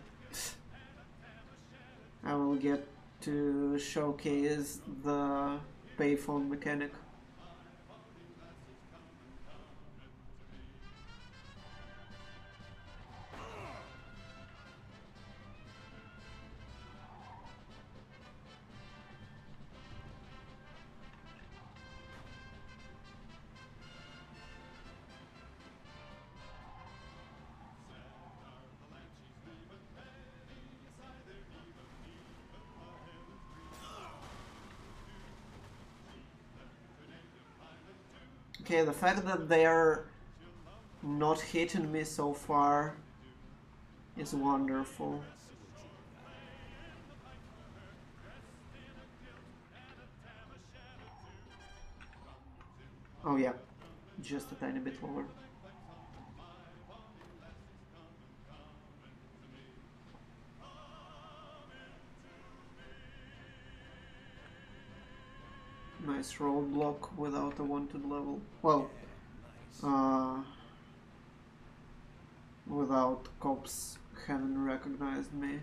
get to showcase the payphone mechanic. Okay, the fact that they're not hitting me so far is wonderful. Oh yeah, just a tiny bit lower. Nice roadblock without a wanted level. Well, without cops having recognized me.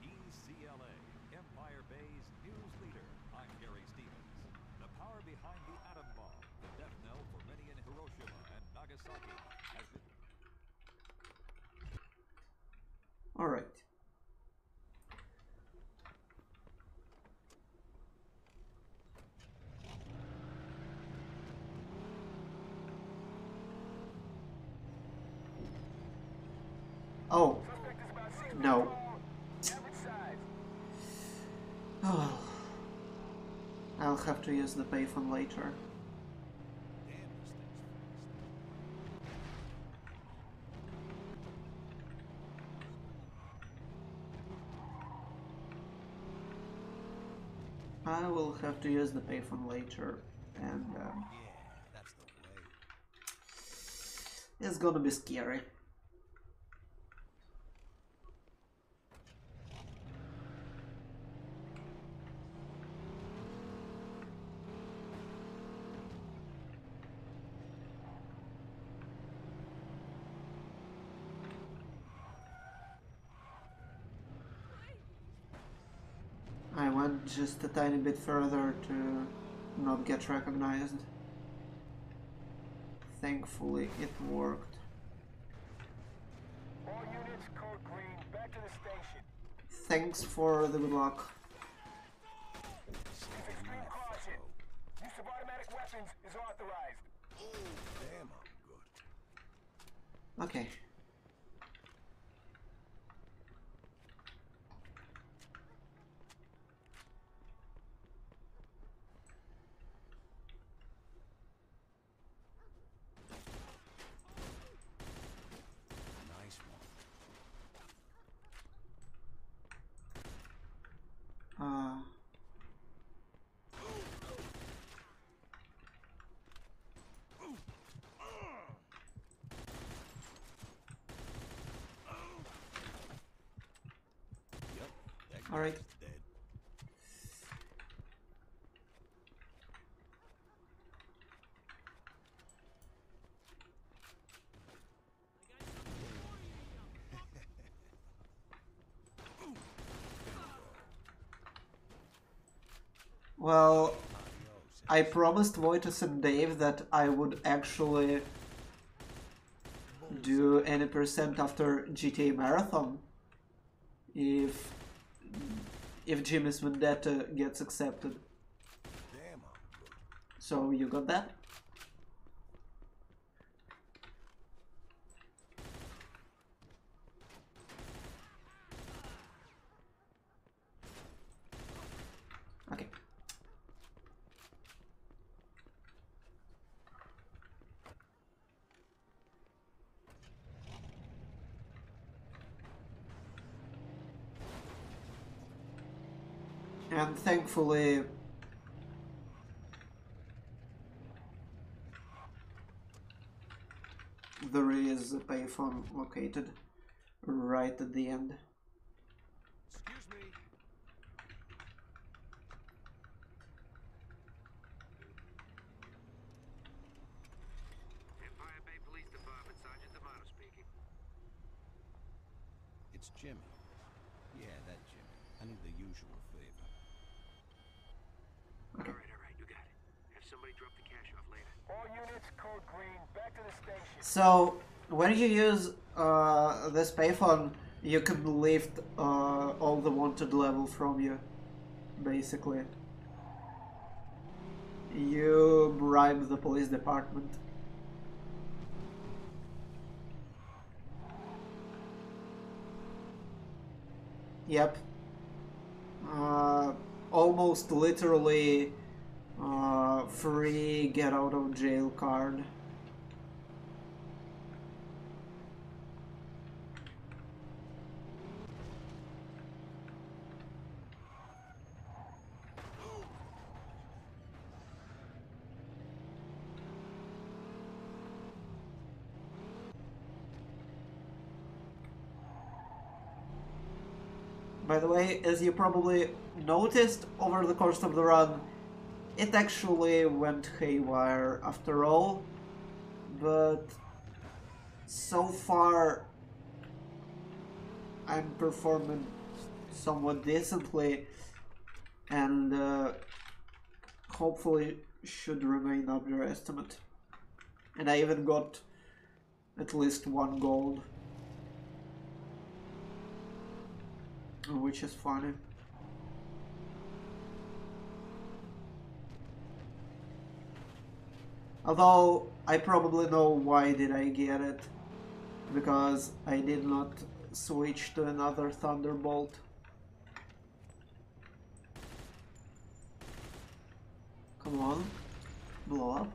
ECLA, Empire Bay's news leader. I'm Gary Stevens. The power behind the atom bomb, the death knell for many in Hiroshima and Nagasaki, has been... All right. Oh, no. Oh. I'll have to use the payphone later. I will have to use the payphone later, and that's the way. It's gonna be scary. just a tiny bit further to not get recognized. Thankfully, it worked. All units, code green, back to the station. Thanks for the good luck. Use extreme caution. Use of automatic weapons is authorized. Damn, I'm good. Okay. Nice one. Yep. That All right. guy's dead. Well, I promised Voitus and Dave that I would actually do any percent after GTAMarathon if Jimmy's Vendetta gets accepted. Damn, I'm good. So you got that? Okay. And thankfully there is a payphone located right at the end. Excuse me. Empire Bay Police Department, Sergeant D'Amato speaking. It's Jimmy. Yeah, that Jimmy. I need the usual favor. All right, you got it. Have somebody drop the cash off later. All units, code green, back to the station. So when you use this payphone, you can lift all the wanted level from you, basically. You bribe the police department. Yep. Almost literally free get out of jail card. By the way, as you probably noticed over the course of the run, it actually went haywire after all, but so far I'm performing somewhat decently and hopefully should remain underestimate. And I even got at least 1 gold, which is funny. Although I probably know why did I get it, because I did not switch to another Thunderbolt. Come on, blow up.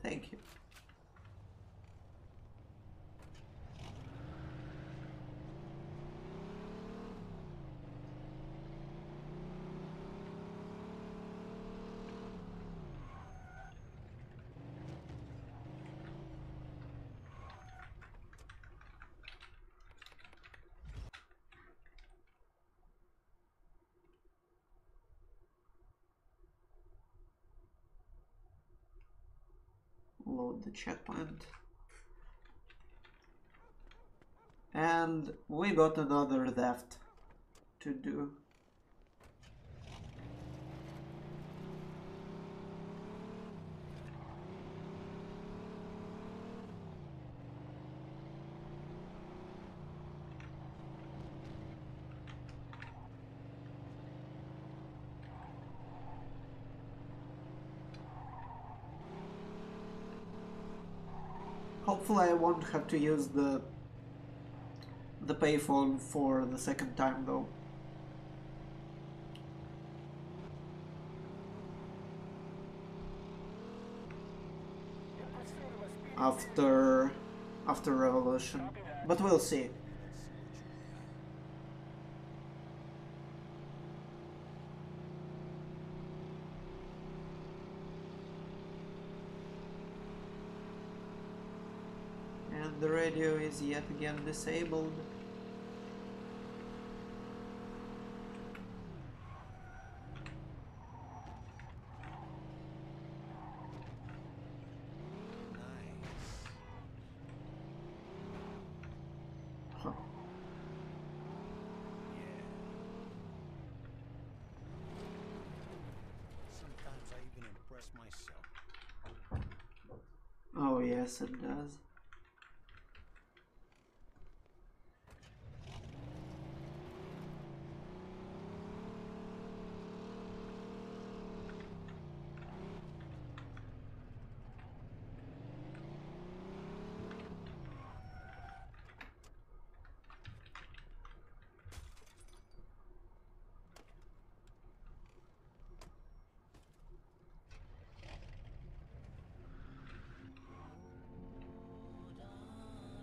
Thank you. Load the checkpoint. And we got another theft to do. Hopefully I won't have to use the payphone for the second time though. After Revolution. But we'll see. And the radio is yet again disabled. Huh. Sometimes I even impress myself. Oh yes, it does.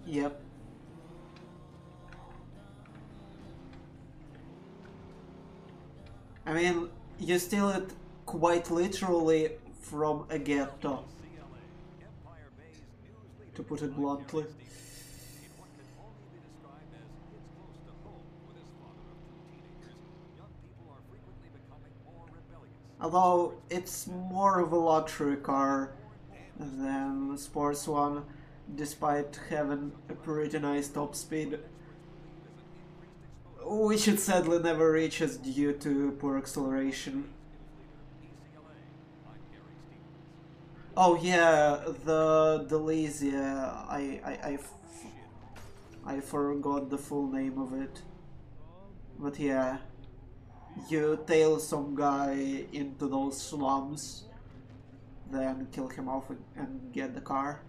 Yep. I mean, you steal it quite literally from a ghetto, Empire Bay's news leader, to put it I'm bluntly. Gary Stevens. In what can only be described as hits close to home for this father of two teenagers, young people are frequently becoming more rebellious. Although it's more of a luxury car than a sports one, despite having a pretty nice top speed, which it sadly never reaches due to poor acceleration. Oh yeah, the Delesia, I forgot the full name of it. But yeah, you tail some guy into those slums, then kill him off and get the car.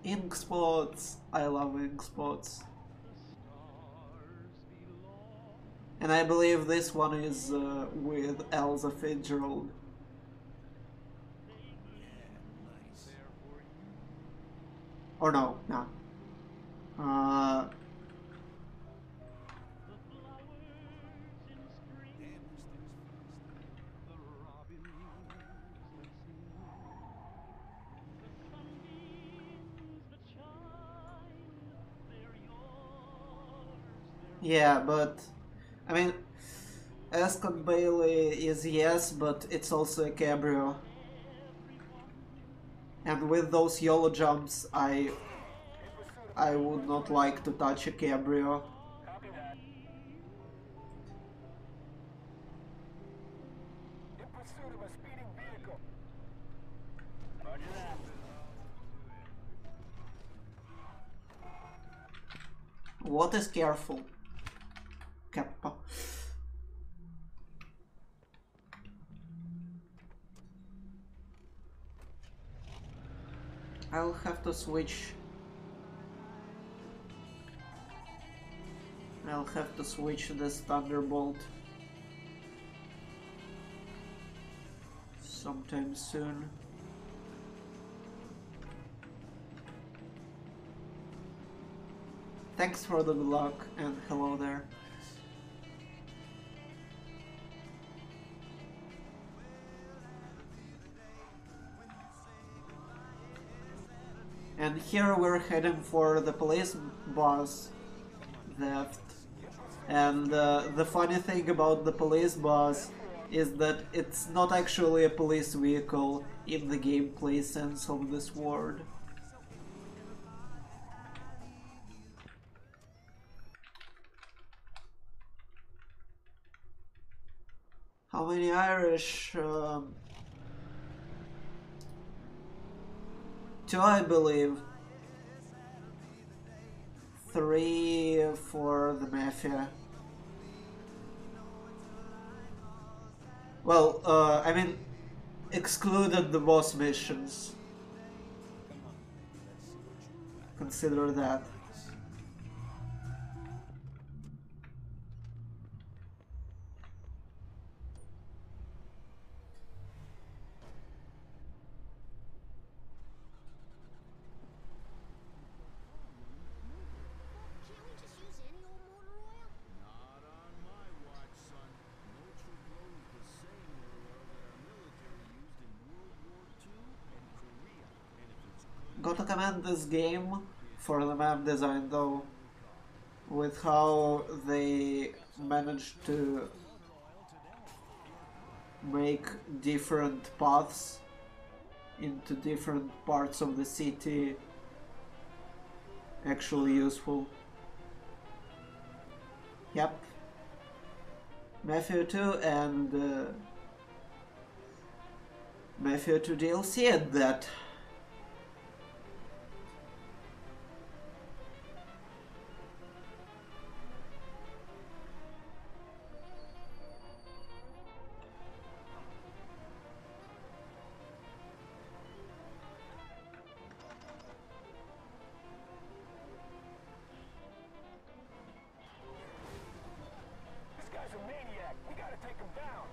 Ink spots, I love ink spots. And I believe this one is with Elsa Fitzgerald. Or no, no. Yeah, but I mean, Ascot Bailey is yes, but it's also a cabrio. And with those YOLO jumps, I would not like to touch a cabrio. Copy that. In pursuit of a speeding vehicle. Roger that. What is careful? Kappa. I'll have to switch. I'll have to switch this Thunderbolt sometime soon. Thanks for the good luck and hello there. And here we're heading for the police bus theft. And the funny thing about the police bus is that it's not actually a police vehicle in the gameplay sense of this word. How many Irish? Two, I believe. 3 for the Mafia. Well, I mean, excluded the boss missions. Consider that. Can't we just use any old motor oil? Not on my watch, son. No true blows the same motor oil that our military used in World War II and Korea. And if it's good, Gotta commend this game for the map design though, with how they managed to make different paths into different parts of the city actually useful. Yep. Mafia 2 and Mafia 2 DLC at that. This guy's a maniac. We gotta take him down.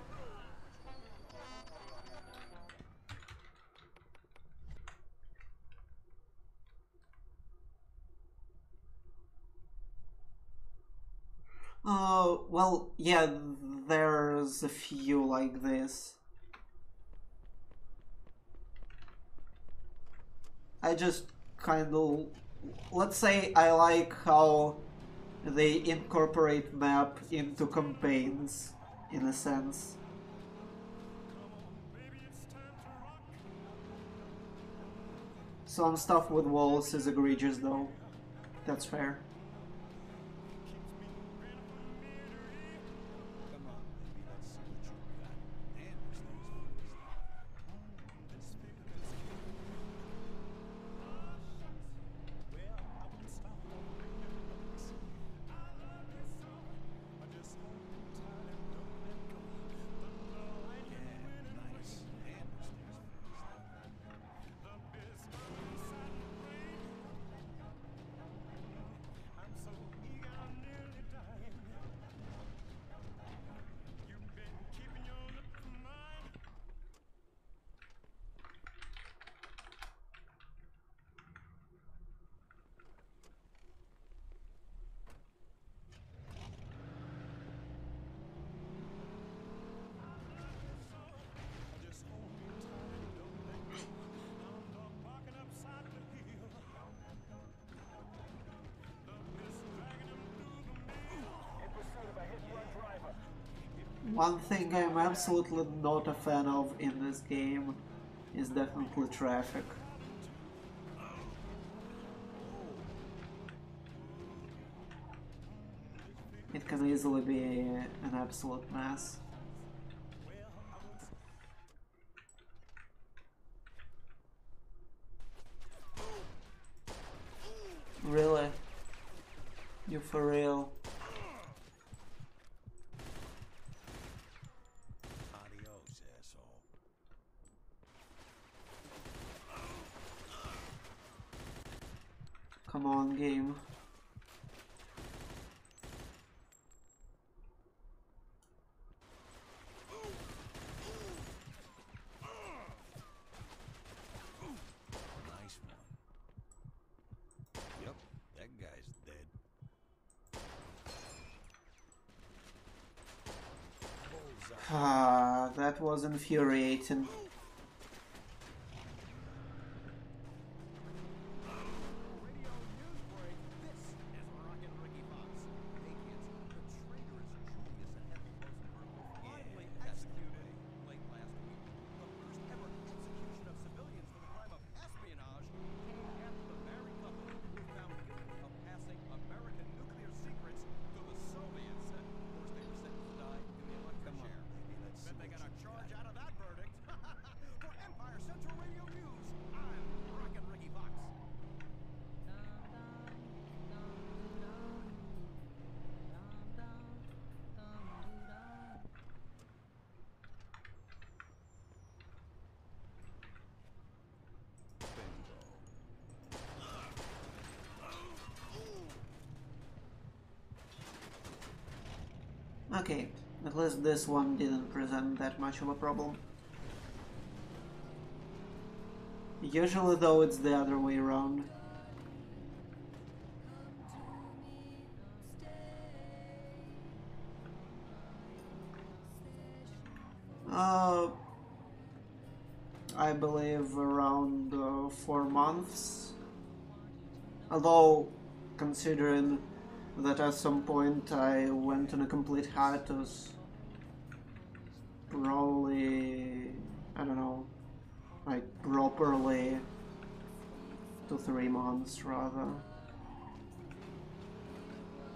Well, yeah, there's a few like this. I just kind of, let's say I like how they incorporate map into campaigns, in a sense. Some stuff with walls is egregious though. That's fair. Come on, baby, let's see what you got. And this One thing I'm absolutely not a fan of in this game is definitely traffic. It can easily be an absolute mess. Really? You for real? Adios, asshole. Come on, game. Nice one. Yep, that guy's dead. Ah, that was infuriating. radio news break. This is Rockin' Ricky Fox. Hey kids, the traitorous Julius and Ethel Rosenberg were finally executed late last week. The first ever execution of civilians for the crime of espionage came after the married couple were found guilty of passing American nuclear secrets to the Soviets. Of course, they were sentenced to die in the electric chair. Bet they got a charge out of that verdict. Okay, at least this one didn't present that much of a problem. Usually though it's the other way around. I believe around 4 months. Although, considering that at some point I went on a complete hiatus, probably, I don't know, like properly 2-3 months rather.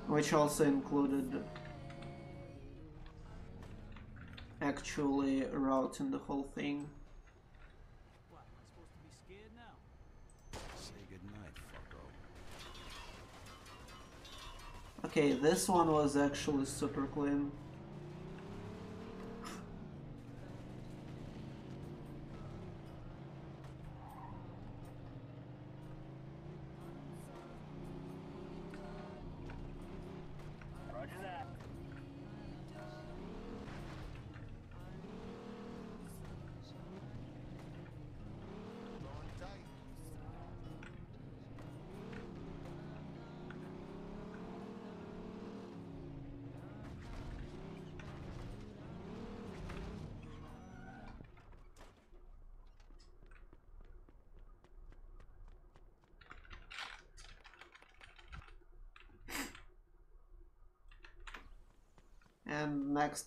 Which also included actually routing the whole thing. What, am I supposed to be scared now? Say goodnight, fucko. Okay, this one was actually super clean. Roger that. Going tight. And next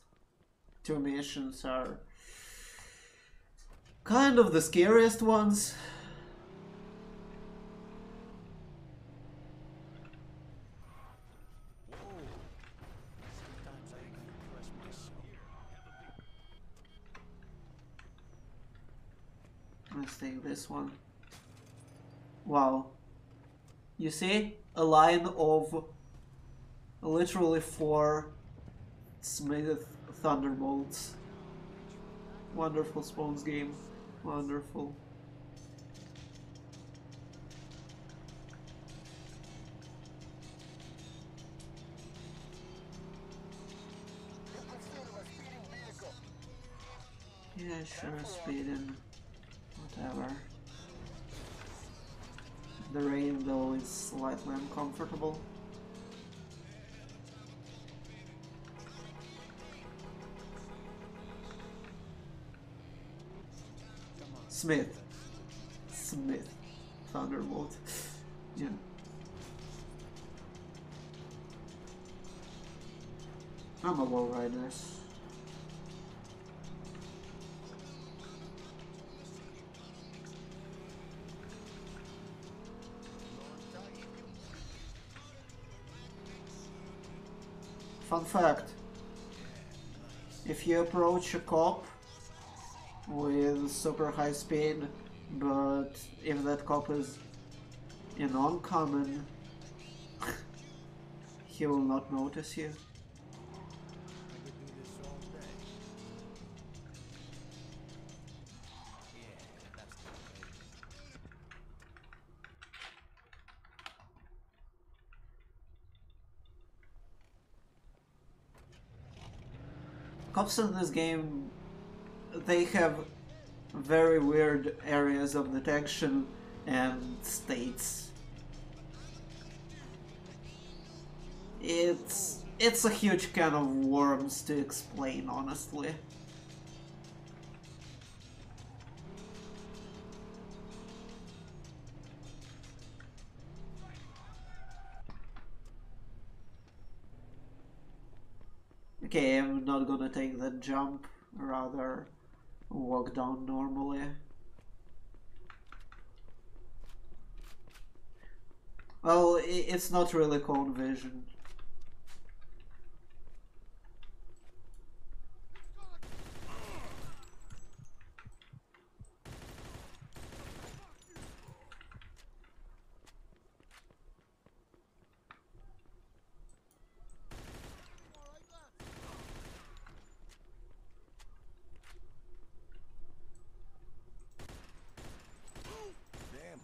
2 missions are kind of the scariest ones. Sometimes I even impress myself. Let's take this one. Wow. You see? A line of literally 4 Smith Thunderbolts. Wonderful Spawns game. Wonderful. Get pursuit of a speeding vehicle. Yeah, sure, speeding. Whatever. The rain though is slightly uncomfortable. Smith. Thunderbolt. Yeah. I'm a wall riders. Fun fact. If you approach a cop with super high speed, but if that cop is in uncommon, he will not notice you. I could do this all day. Yeah, that's the way. Cops in this game, they have very weird areas of detection and states. It's a huge can of worms to explain, honestly. Okay, I'm not gonna take that jump, rather walk down normally. Well, it's not really cone vision. Damn,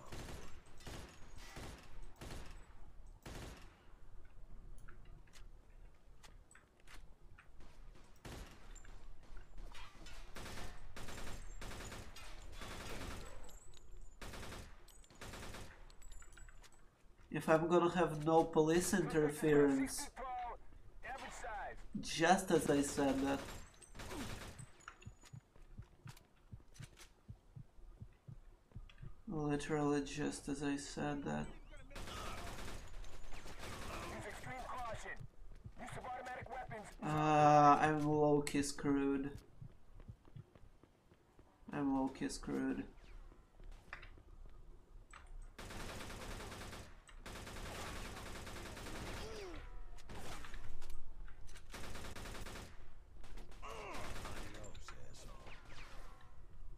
if I'm gonna have no police interference, Average size. just as I said that. Literally just as I said that. Use extreme caution. Use of automatic weapons. I'm low-key screwed. I'm low-key screwed.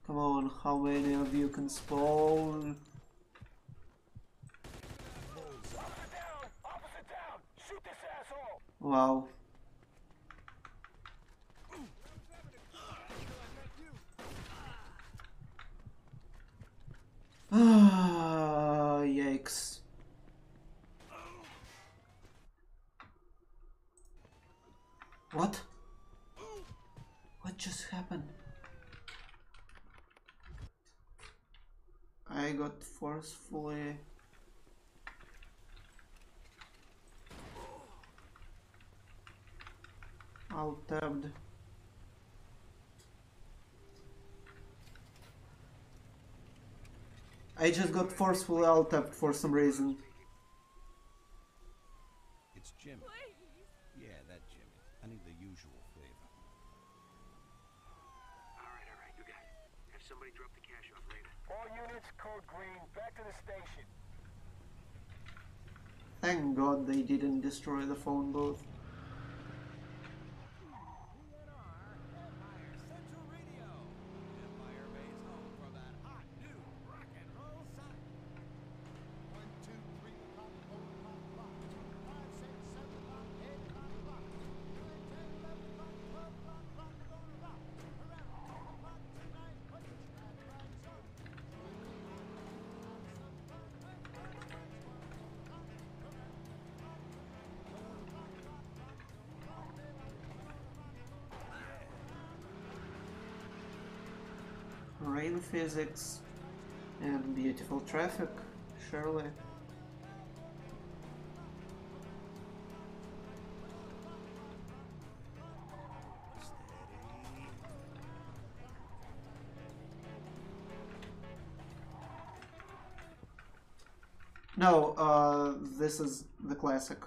Come on, how many of you can spawn? Officer down! Shoot this asshole! Wow. Yikes. What? What just happened? I got forcefully... alt-tabbed. I just got forcefully alt-tabbed for some reason. It's Jimmy. Yeah, that Jimmy. I need the usual flavor. Alright, you got it. Have somebody drop the cash off later. All units, code green, back to the station. Thank God they didn't destroy the phone booth. Empire Central Radio. Empire Bay's home for that hot new rock and roll sound. 1, 2, 3 o'clock, 4 o'clock, 5, 6, 7 o'clock, 8 o'clock, 9, 10, 11 o'clock, 12 o'clock, we're gonna rock. Around 10 o'clock tonight, put your glad rags on. Rain physics and beautiful traffic, surely. No, this is the classic.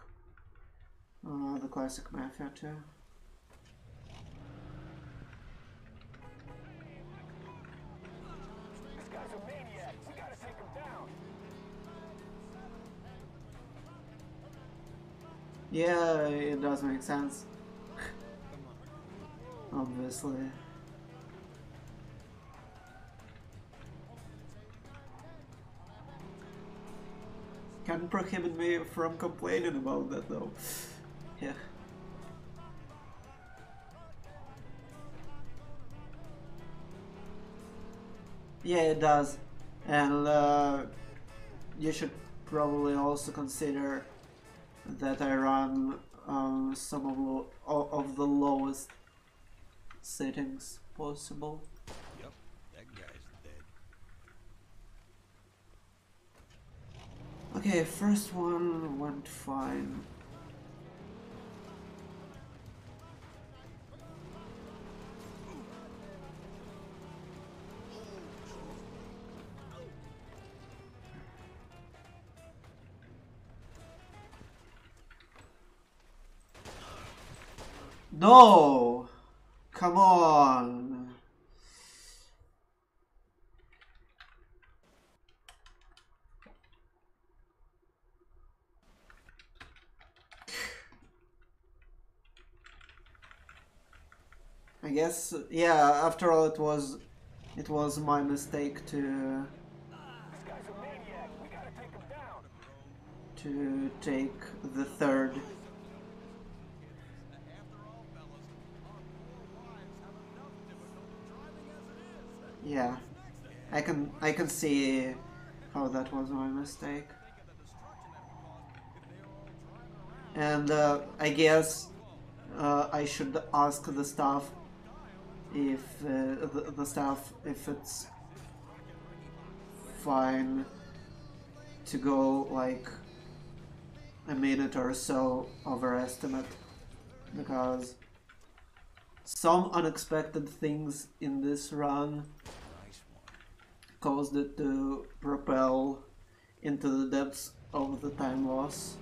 The classic Mafia too. This guy's a maniac. We gotta take him down. Yeah, it does make sense. Obviously. Can't prohibit me from complaining about that though. Yeah. Yeah, it does. And you should probably also consider that I run some of the lowest settings possible. Yep, that guy's dead. Okay, first one went fine. No! Come on! I guess, yeah, after all it was my mistake to This guy's a maniac. We gotta take him down. to take the third. Yeah, I can see how that was my mistake. And I guess I should ask the staff if the staff if it's fine to go like a minute or so overestimate, because some unexpected things in this run caused it to propel into the depths of the time loss.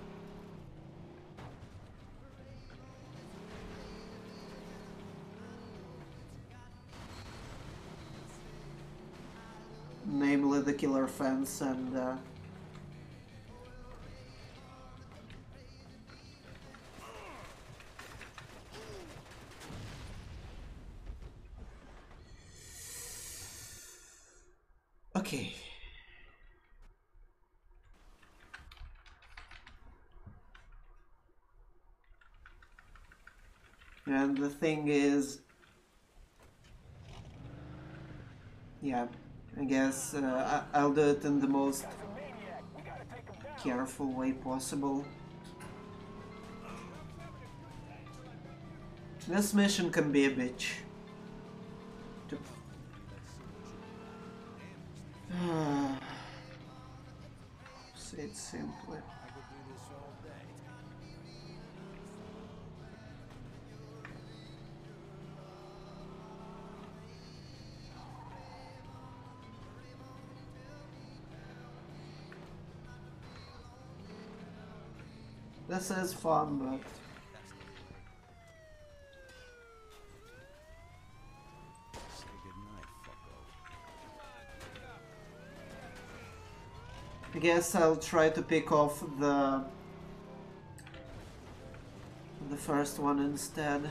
Namely the killer fence and okay. And the thing is, yeah, I guess I'll do it in the most careful way possible. This mission can be a bitch. To say it simply. I could do this all day. This is fun, but Say goodnight, fucko. I guess I'll try to pick off the first one instead.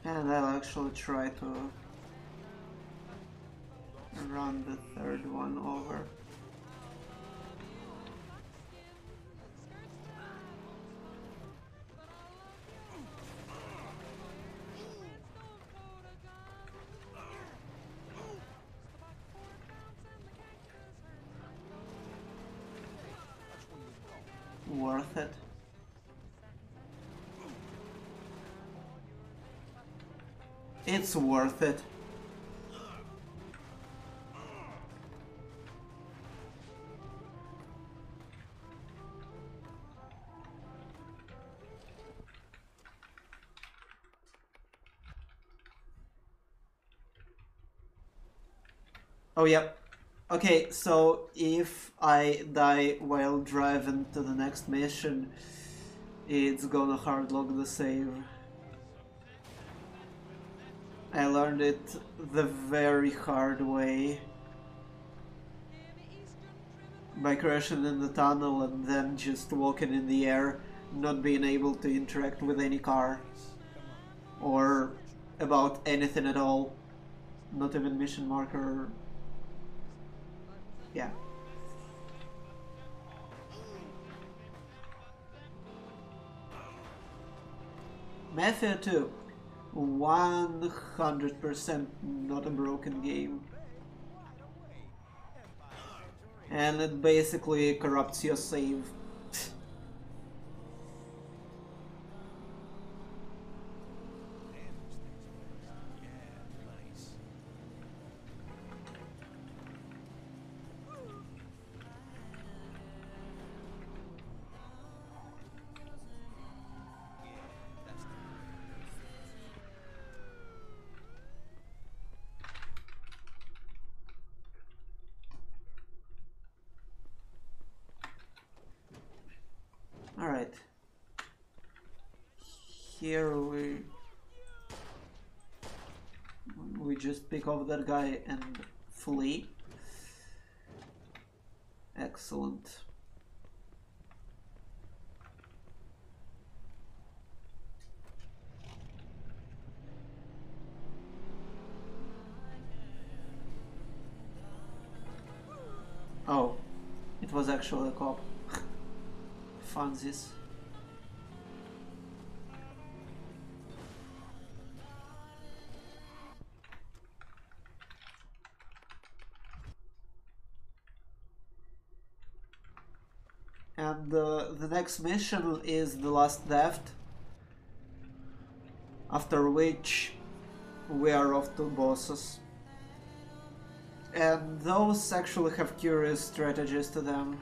And I'll actually try to run the third one over. Worth it. It's worth it. Oh, yep. Okay, so if I die while driving to the next mission, it's gonna hardlock the save. I learned it the very hard way. By crashing in the tunnel and then just walking in the air, not being able to interact with any car. Or about anything at all. Not even mission marker. Yeah. Mafia 2. 100% not a broken game. And it basically corrupts your save. Alright. Here we just pick off that guy and flee. Excellent. Oh, it was actually a cop. Funsies. the next mission is the last theft, after which we are off to bosses. And those actually have curious strategies to them.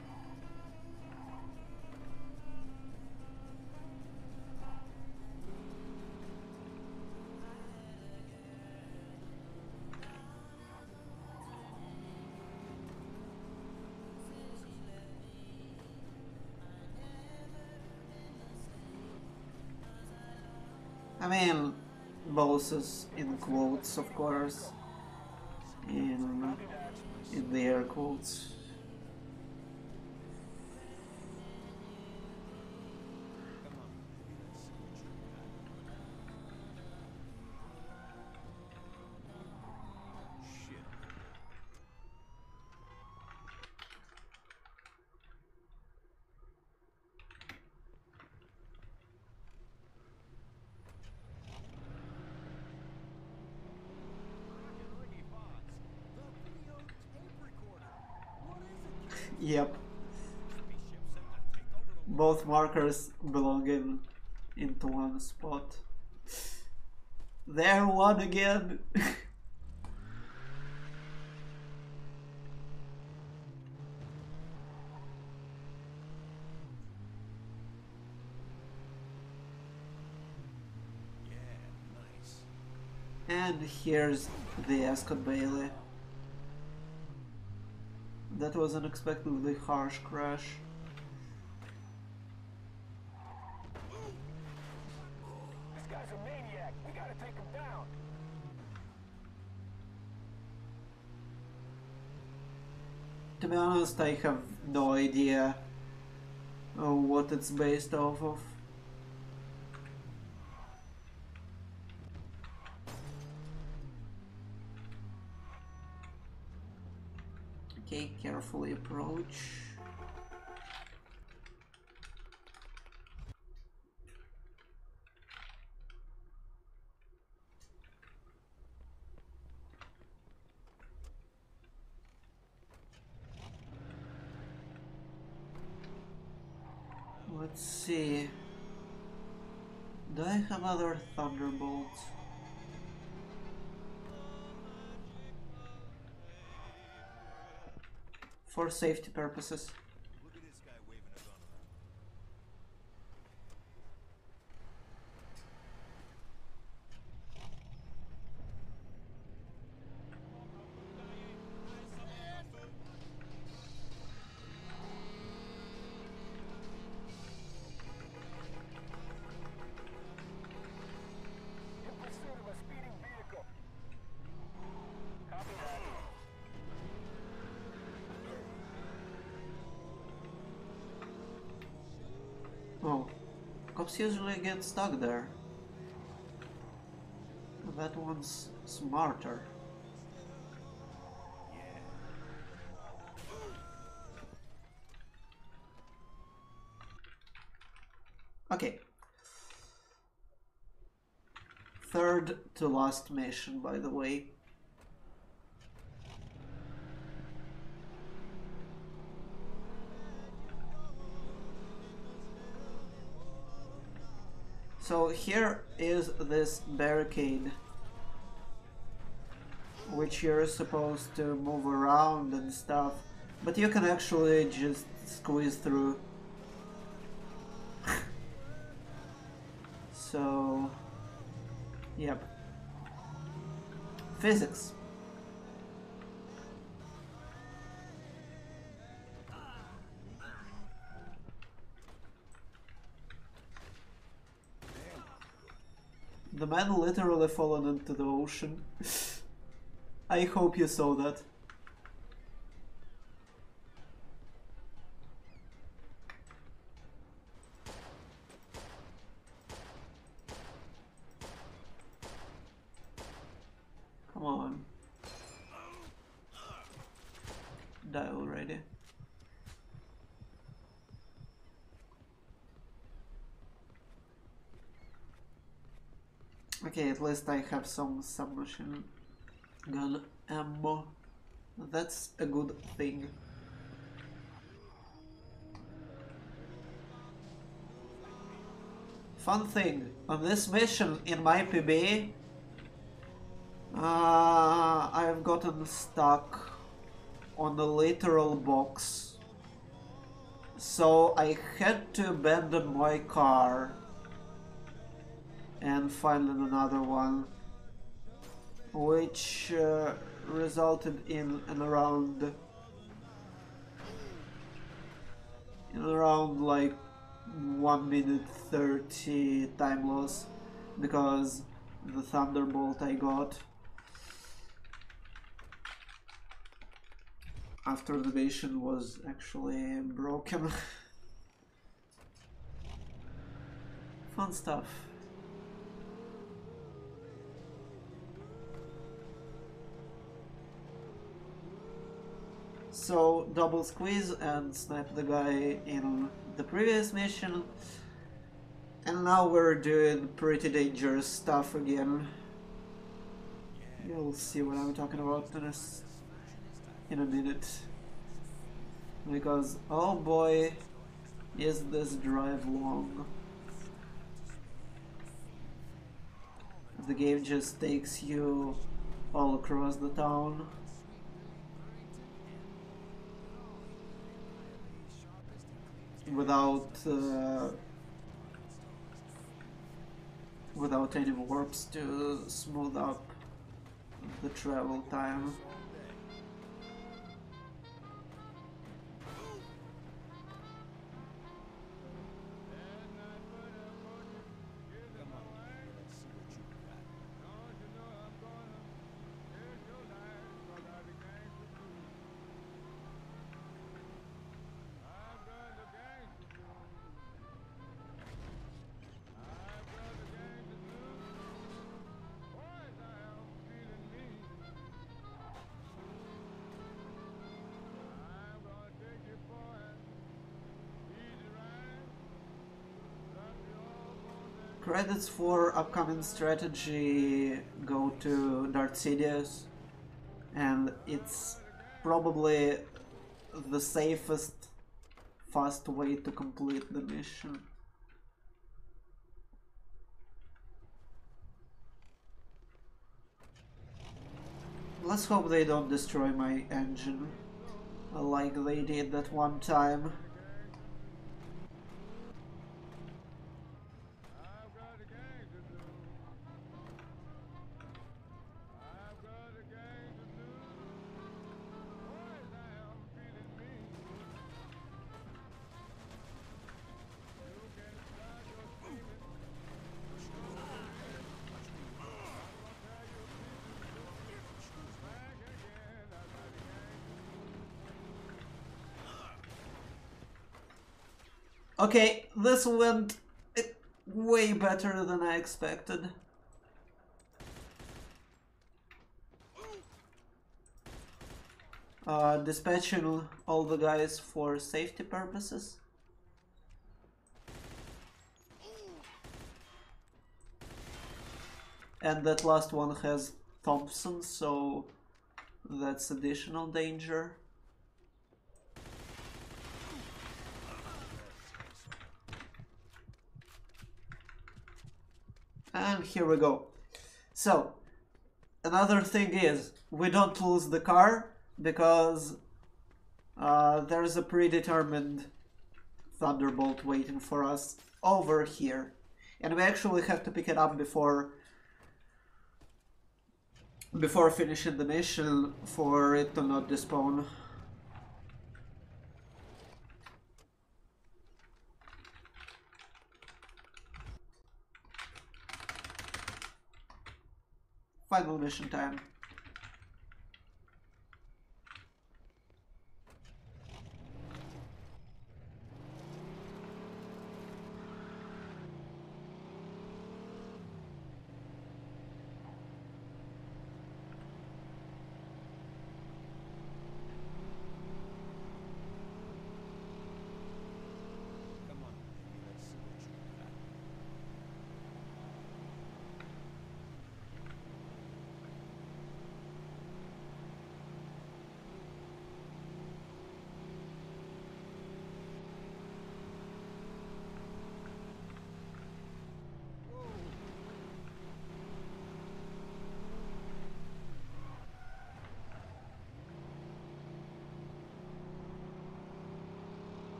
I mean, bosses in quotes, of course, in the air quotes. Yep. Both markers belong into one spot. There, one again. And here's the Ascot Bailey. That was an unexpectedly harsh crash. This guy's a maniac. We gotta take him down. To be honest, I have no idea what it's based off of. Okay, carefully approach. Let's see. Do I have other thunderbolts? For safety purposes. Look at this guy waving a gun around. In pursuit of a speeding vehicle. Copy that. Oh, cops usually get stuck there. That one's smarter. Okay. Third to last mission, by the way. So here is this barricade, which you're supposed to move around and stuff, but you can actually just squeeze through. So, yep. Physics. The man literally fallen into the ocean. I hope you saw that. Come on. Die already. Okay, at least I have some submachine gun ammo. That's a good thing. Fun thing, on this mission in my PB, I've gotten stuck on a literal box. So I had to abandon my car and find another one, which resulted in around like 1 minute 30 time loss because the thunderbolt I got after the mission was actually broken. Fun stuff. So double squeeze and snipe the guy in the previous mission, and now we're doing pretty dangerous stuff again. You'll see what I'm talking about in a minute, because oh boy, is this drive long. The game just takes you all across the town. Without any warps to smooth up the travel time. Credits for upcoming strategy go to Darth Sidious, and it's probably the safest, fast way to complete the mission. Let's hope they don't destroy my engine like they did that one time. Okay, this went way better than I expected. Dispatching all the guys for safety purposes. And that last one has Thompson, so that's additional danger. And here we go. So, another thing is, we don't lose the car because there's a predetermined thunderbolt waiting for us over here. And we actually have to pick it up before finishing the mission for it to not despawn. Final mission time.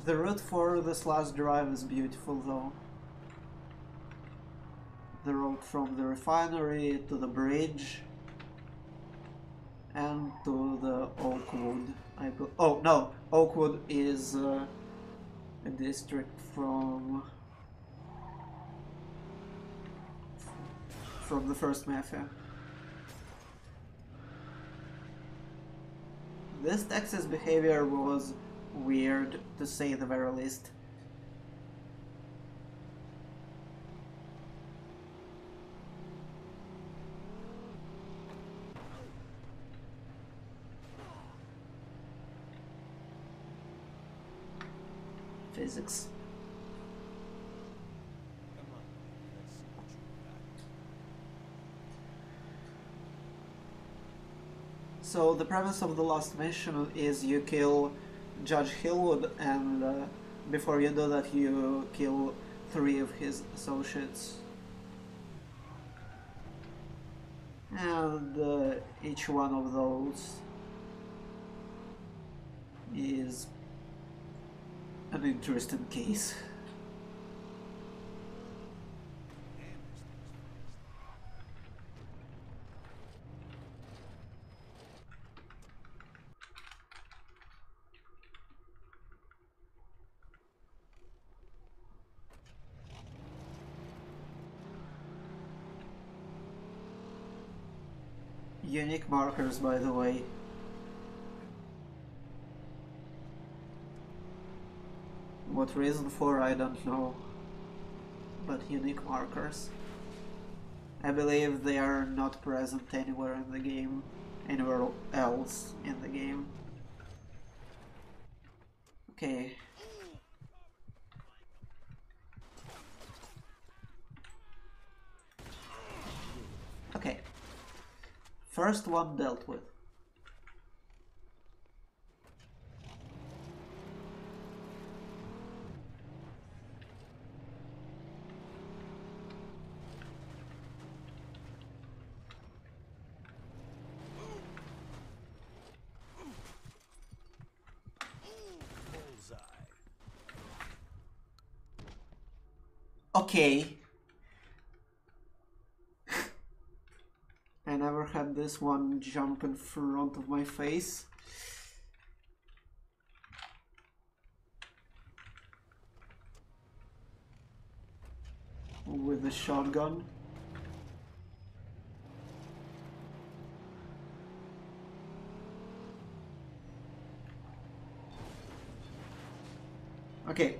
The route for this last drive is beautiful though. The road from the refinery to the bridge and to the Oakwood. Oh no, Oakwood is a district from the first Mafia. This Texas behavior was weird, to say the very least. Physics. Come on, let's see what you got. So the premise of the last mission is you kill Judge Hillwood, and before you do that you kill 3 of his associates. And each one of those is an interesting case. Unique markers, by the way. What reason for, I don't know. But unique markers. I believe they are not present anywhere in the game, anywhere else in the game. Okay. Okay. First one dealt with. Bullseye. Okay. I never had this one jump in front of my face. With a shotgun. Okay.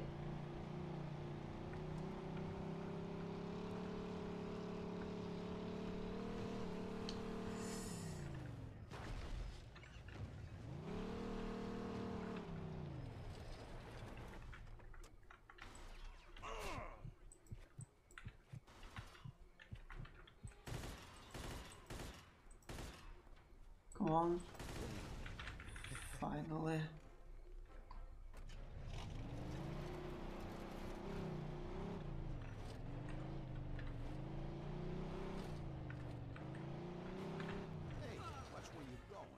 Come on. Finally. Hey, watch where you're going.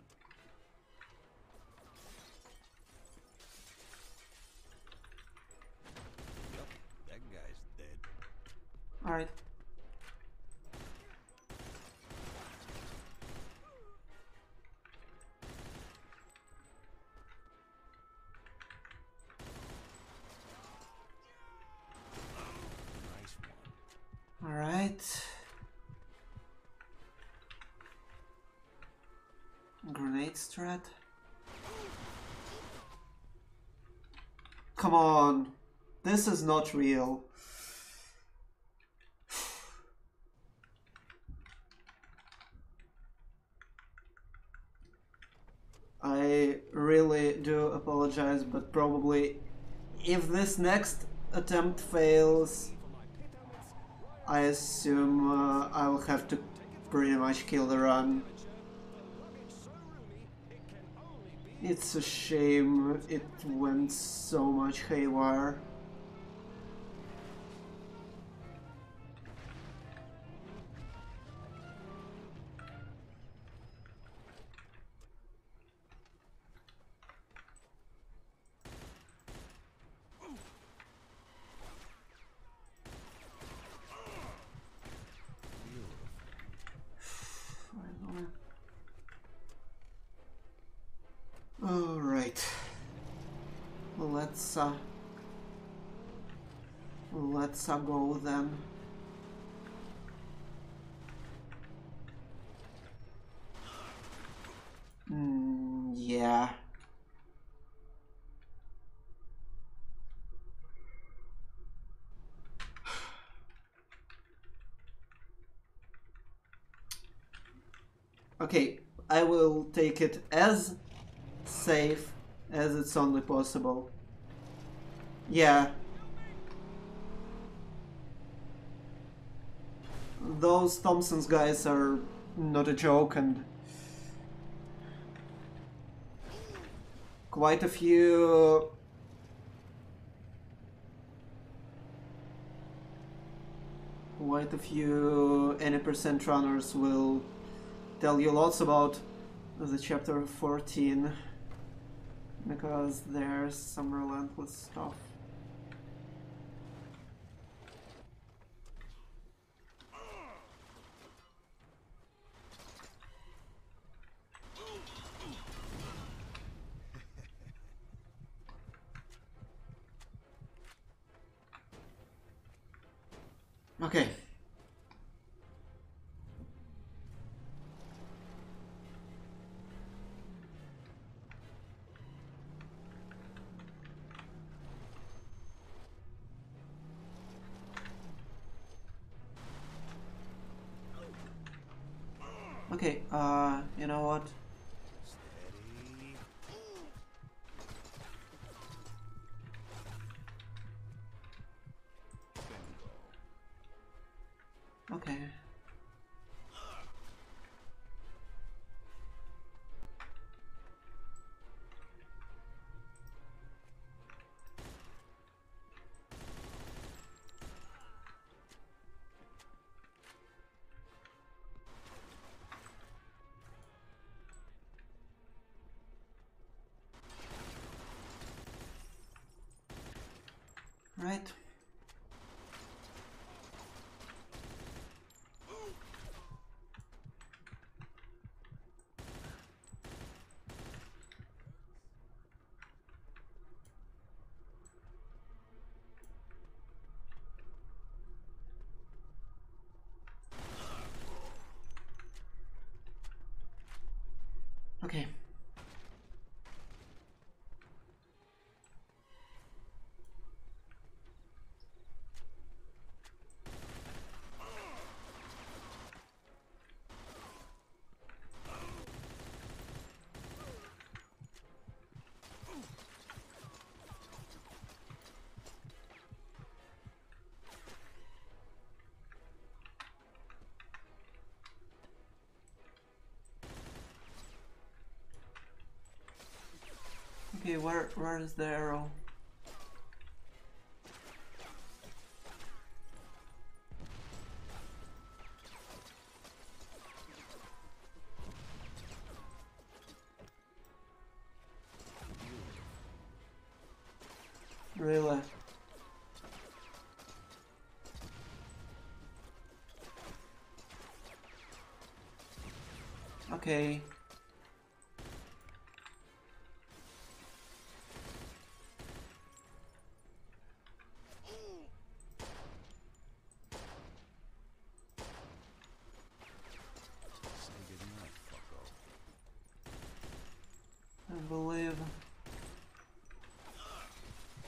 Yep, that guy's dead. Alright. Nice one. Alright. Grenade strat. Come on. This is not real. I really do apologize, but probably if this next attempt fails, I assume I'll have to pretty much kill the run. It's a shame it went so much haywire. let's go then. Yeah. Okay, I will take it as safe as it's only possible. Yeah. Those Thompson's guys are not a joke, and quite a few any percent runners will tell you lots about the chapter 14 because there's some relentless stuff. Okay. Okay, you know what? Steady. Bingo. Okay. Right. Okay. Okay, where is the arrow? Really? Okay. Say goodnight, fucko. I believe.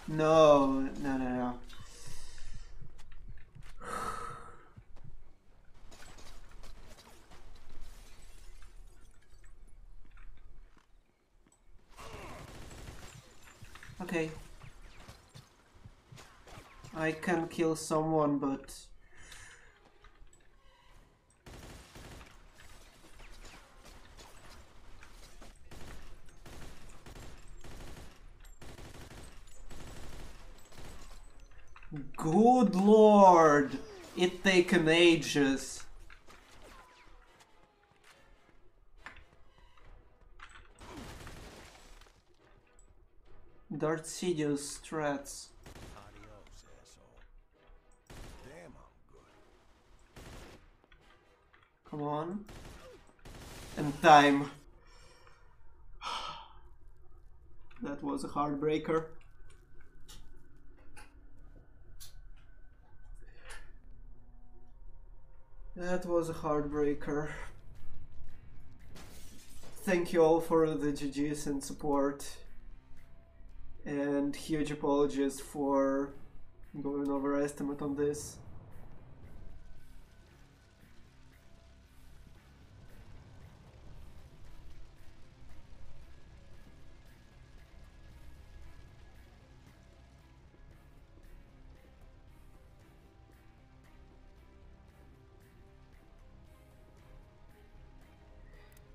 No. Okay. I can kill someone, but good lord, it taken ages. Dartsidious strats. Adios, asshole. Damn, I'm good. Come on. And time. That was a heartbreaker. That was a heartbreaker. Thank you all for the GGs and support. And huge apologies for going over estimate on this.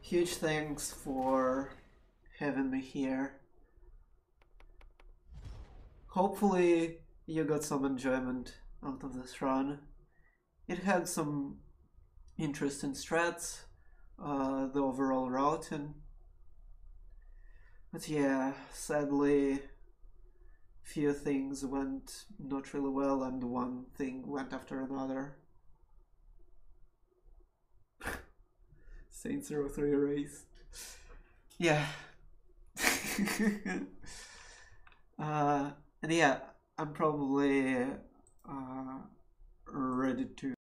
Huge thanks for having me here. Hopefully you got some enjoyment out of this run. It had some interesting strats, the overall routing. But yeah, sadly, few things went not really well and one thing went after another. Saints Row 3 race. Yeah. And yeah, I'm probably ready to